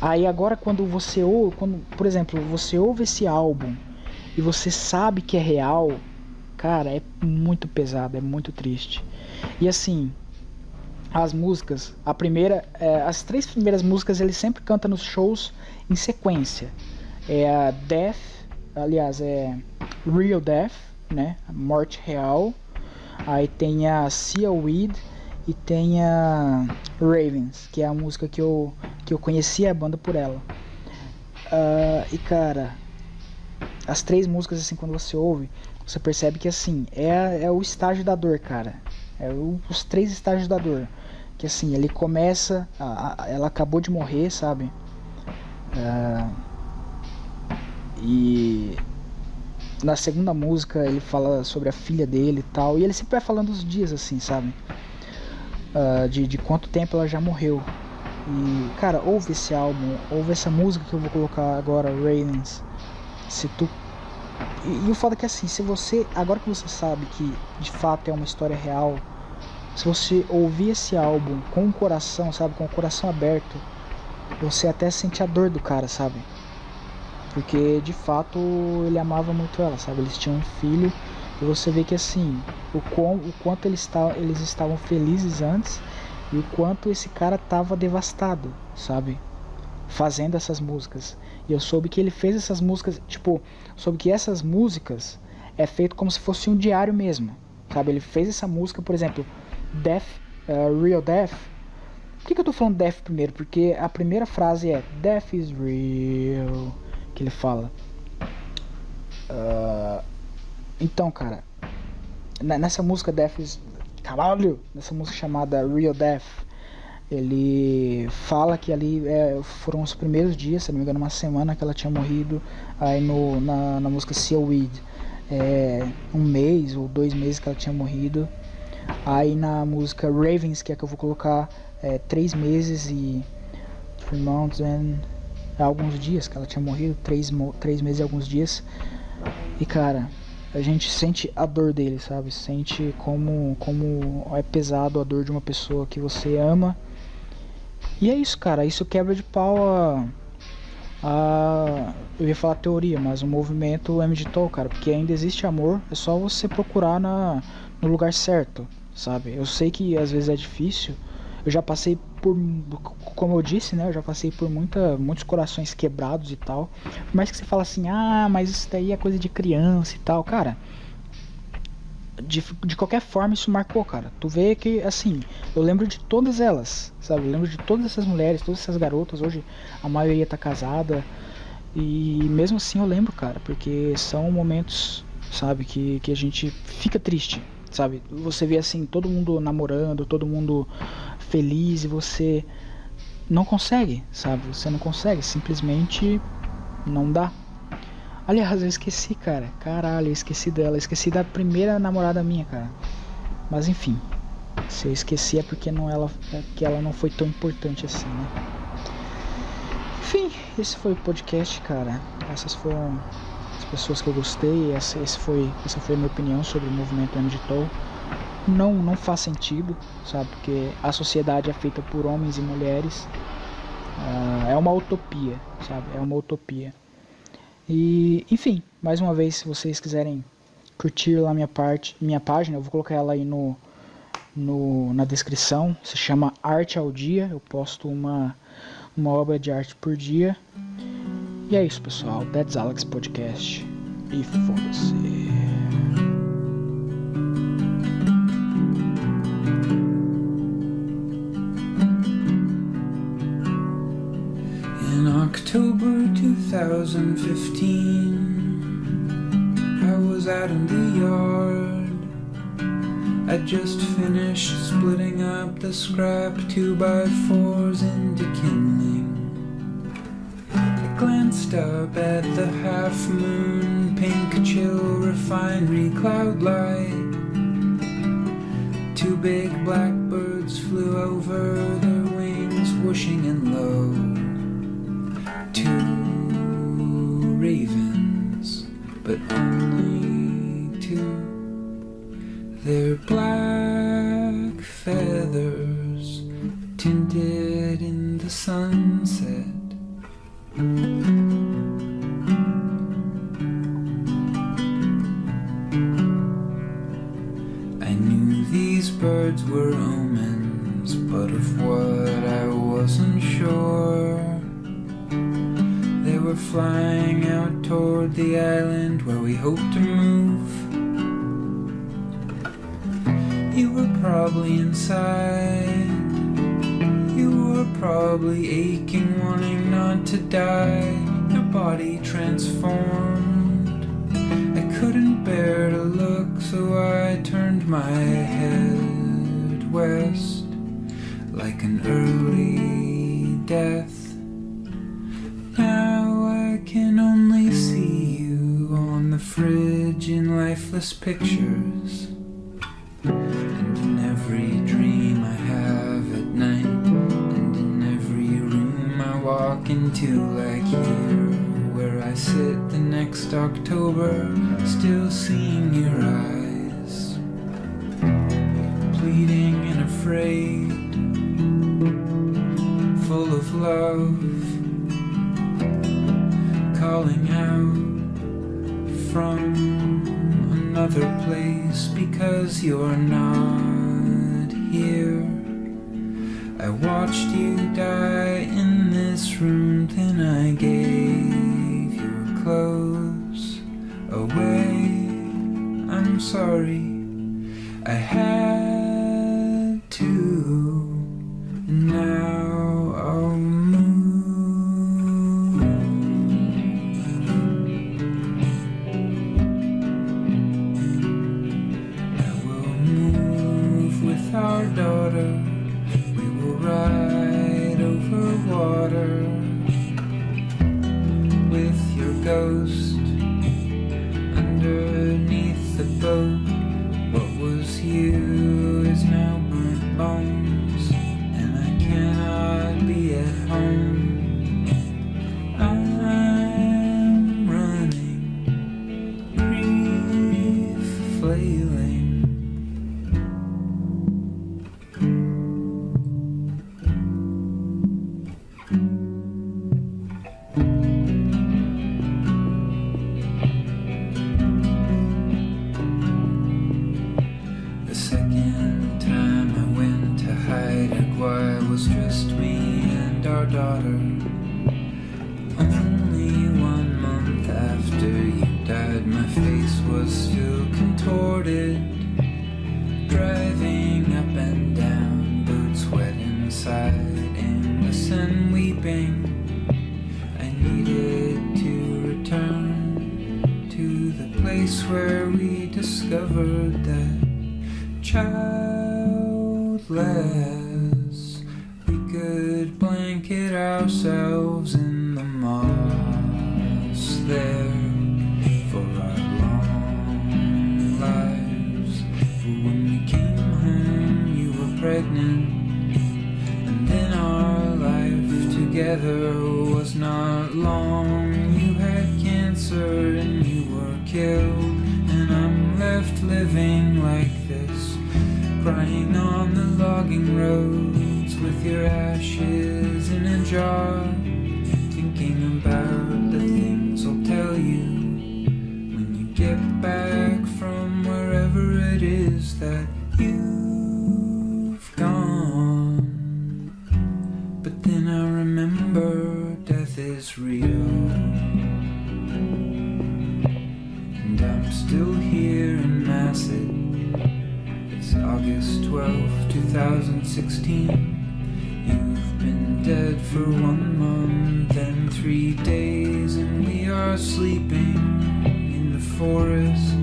Aí agora quando você ouve, por exemplo, você ouve esse álbum e você sabe que é real, cara, é muito pesado, é muito triste. E assim, as músicas, as 3 primeiras músicas ele sempre canta nos shows em sequência. É a Death, aliás, é Real Death, né, a morte real. Aí tem a Sea Weed e tem a Ravens, que é a música que eu conheci a banda por ela. E cara, as 3 músicas, assim, quando você ouve, você percebe que, assim, é o estágio da dor, cara. Os 3 estágios da dor. Que, assim, ele começa, ela acabou de morrer, sabe? E na segunda música ele fala sobre a filha dele e tal. E ele sempre vai falando os dias, assim, sabe? De quanto tempo ela já morreu. E, cara, ouve esse álbum, ouve essa música que eu vou colocar agora, Ravens. E o foda é que, assim, se você, agora que você sabe que de fato é uma história real, se você ouvir esse álbum com o coração, sabe, com o coração aberto, você até sente a dor do cara, sabe? Porque de fato ele amava muito ela, sabe? Eles tinham um filho e você vê que, assim, o quanto eles estavam felizes antes e o quanto esse cara tava devastado, sabe? Fazendo essas músicas. E eu soube que ele fez essas músicas, tipo, soube que essas músicas é feito como se fosse um diário mesmo, sabe? Ele fez essa música, por exemplo, Real Death. Por que eu tô falando Death primeiro? Porque a primeira frase é Death is real, que ele fala. Então, cara, nessa música nessa música chamada Real Death, ele fala que ali foram os primeiros dias, se não me engano, uma semana que ela tinha morrido. Aí na música Sea Weed, 1 mês ou 2 meses que ela tinha morrido. Aí na música Ravens, que é a que eu vou colocar, 3 meses e 3 months and alguns dias que ela tinha morrido, 3 meses e alguns dias. E cara, a gente sente a dor dele, sabe? Sente como é pesado a dor de uma pessoa que você ama. E é isso, cara. Isso quebra de pau eu ia falar teoria, mas o movimento MGTOW, cara. Porque ainda existe amor. É só você procurar no lugar certo, sabe? Eu sei que às vezes é difícil. Eu já passei por, como eu disse, né? Eu já passei por muitos corações quebrados e tal. Por mais que você fala assim, mas isso daí é coisa de criança e tal, cara. De qualquer forma isso marcou, cara. Tu vê que, assim, eu lembro de todas elas, sabe? Eu lembro de todas essas mulheres, todas essas garotas. Hoje a maioria tá casada. E mesmo assim eu lembro, cara. Porque são momentos, sabe, que a gente fica triste, sabe? Você vê, assim, todo mundo namorando, todo mundo feliz, e você não consegue, sabe? Você não consegue, simplesmente não dá. Aliás, eu esqueci, cara. Caralho, eu esqueci dela. Eu esqueci da primeira namorada minha, cara. Mas enfim, se eu esqueci é porque que ela não foi tão importante assim, né? Enfim, esse foi o podcast, cara. Essas foram as pessoas que eu gostei. Essa foi a minha opinião sobre o movimento MGTOW. não faz sentido, sabe? Porque a sociedade é feita por homens e mulheres. É uma utopia, sabe? É uma utopia. E, enfim, mais uma vez, se vocês quiserem curtir lá minha página, eu vou colocar ela aí na descrição. Se chama Arte ao Dia. Eu posto uma obra de arte por dia. E é isso, pessoal. That's Alex Podcast. E foda-se. In October 2015, I was out in the yard. I'd just finished splitting up the scrap 2x4s into kindling. I glanced up at the half-moon, pink chill refinery cloud light. Two big blackbirds flew over, their wings whooshing and low. Two ravens, but only two. Their black feathers tinted in the sunset. I knew these birds were omens, but of what I wasn't sure. They were flying out toward the island where we hoped to move. You were probably inside. You were probably aching, wanting not to die. Your body transformed. I couldn't bear to look, so I turned my head west like an early death. Now I can only see you on the fridge in lifeless pictures. And in every dream I have at night, and in every room I walk into, like here, where I sit the next October, still seeing your eyes, pleading and afraid, full of love, calling out from another place because you're not here. I watched you die in this room, then I gave your clothes away. I'm sorry, I had to, and now I'll move. Our daughter, we will ride over water with your ghost underneath the boat. What was you is now burnt bones, and I cannot be at home. I'm running, grief flailing. Daughter, only 1 month after you died, my face was still contorted, driving up and down, boots wet inside, innocent weeping. I needed to return to the place where we discovered that childless we could blanket ourselves in the moss there for our long lives. For when we came home, you were pregnant, and then our life together was not long. You had cancer and you were killed, and I'm left living like this crying on the logging roads with your ashes in a jar, thinking about the things I'll tell you when you get back from wherever it is that you've gone. But then I remember death is real, and I'm still here in Masset. It's August 12th, 2016. You've been dead for 1 month and 3 days, and we are sleeping in the forest.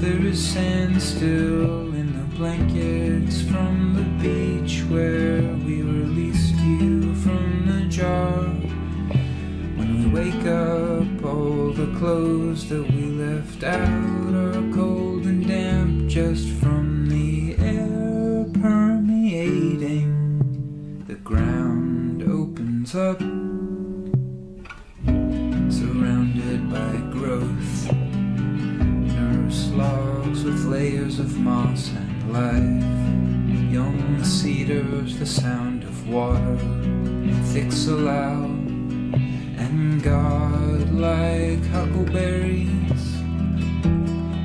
There is sand still in the blankets from the beach where we released you from the jar. When we wake up, all the clothes that we left out are cold and damp just from the air permeating. The ground opens up, surrounded by growth, nurse logs with layers of moss and life. Young cedars, the sound of water, thick so loud, and God like huckleberries.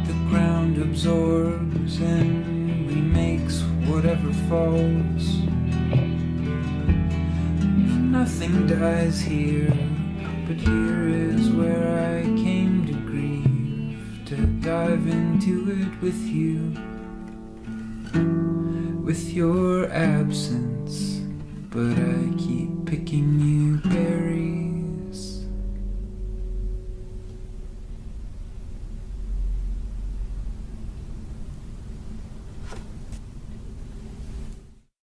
The ground absorbs and remakes whatever falls. Nothing dies here, but here is where I came to grieve, to dive into it with you, with your absence. But I keep picking you berries.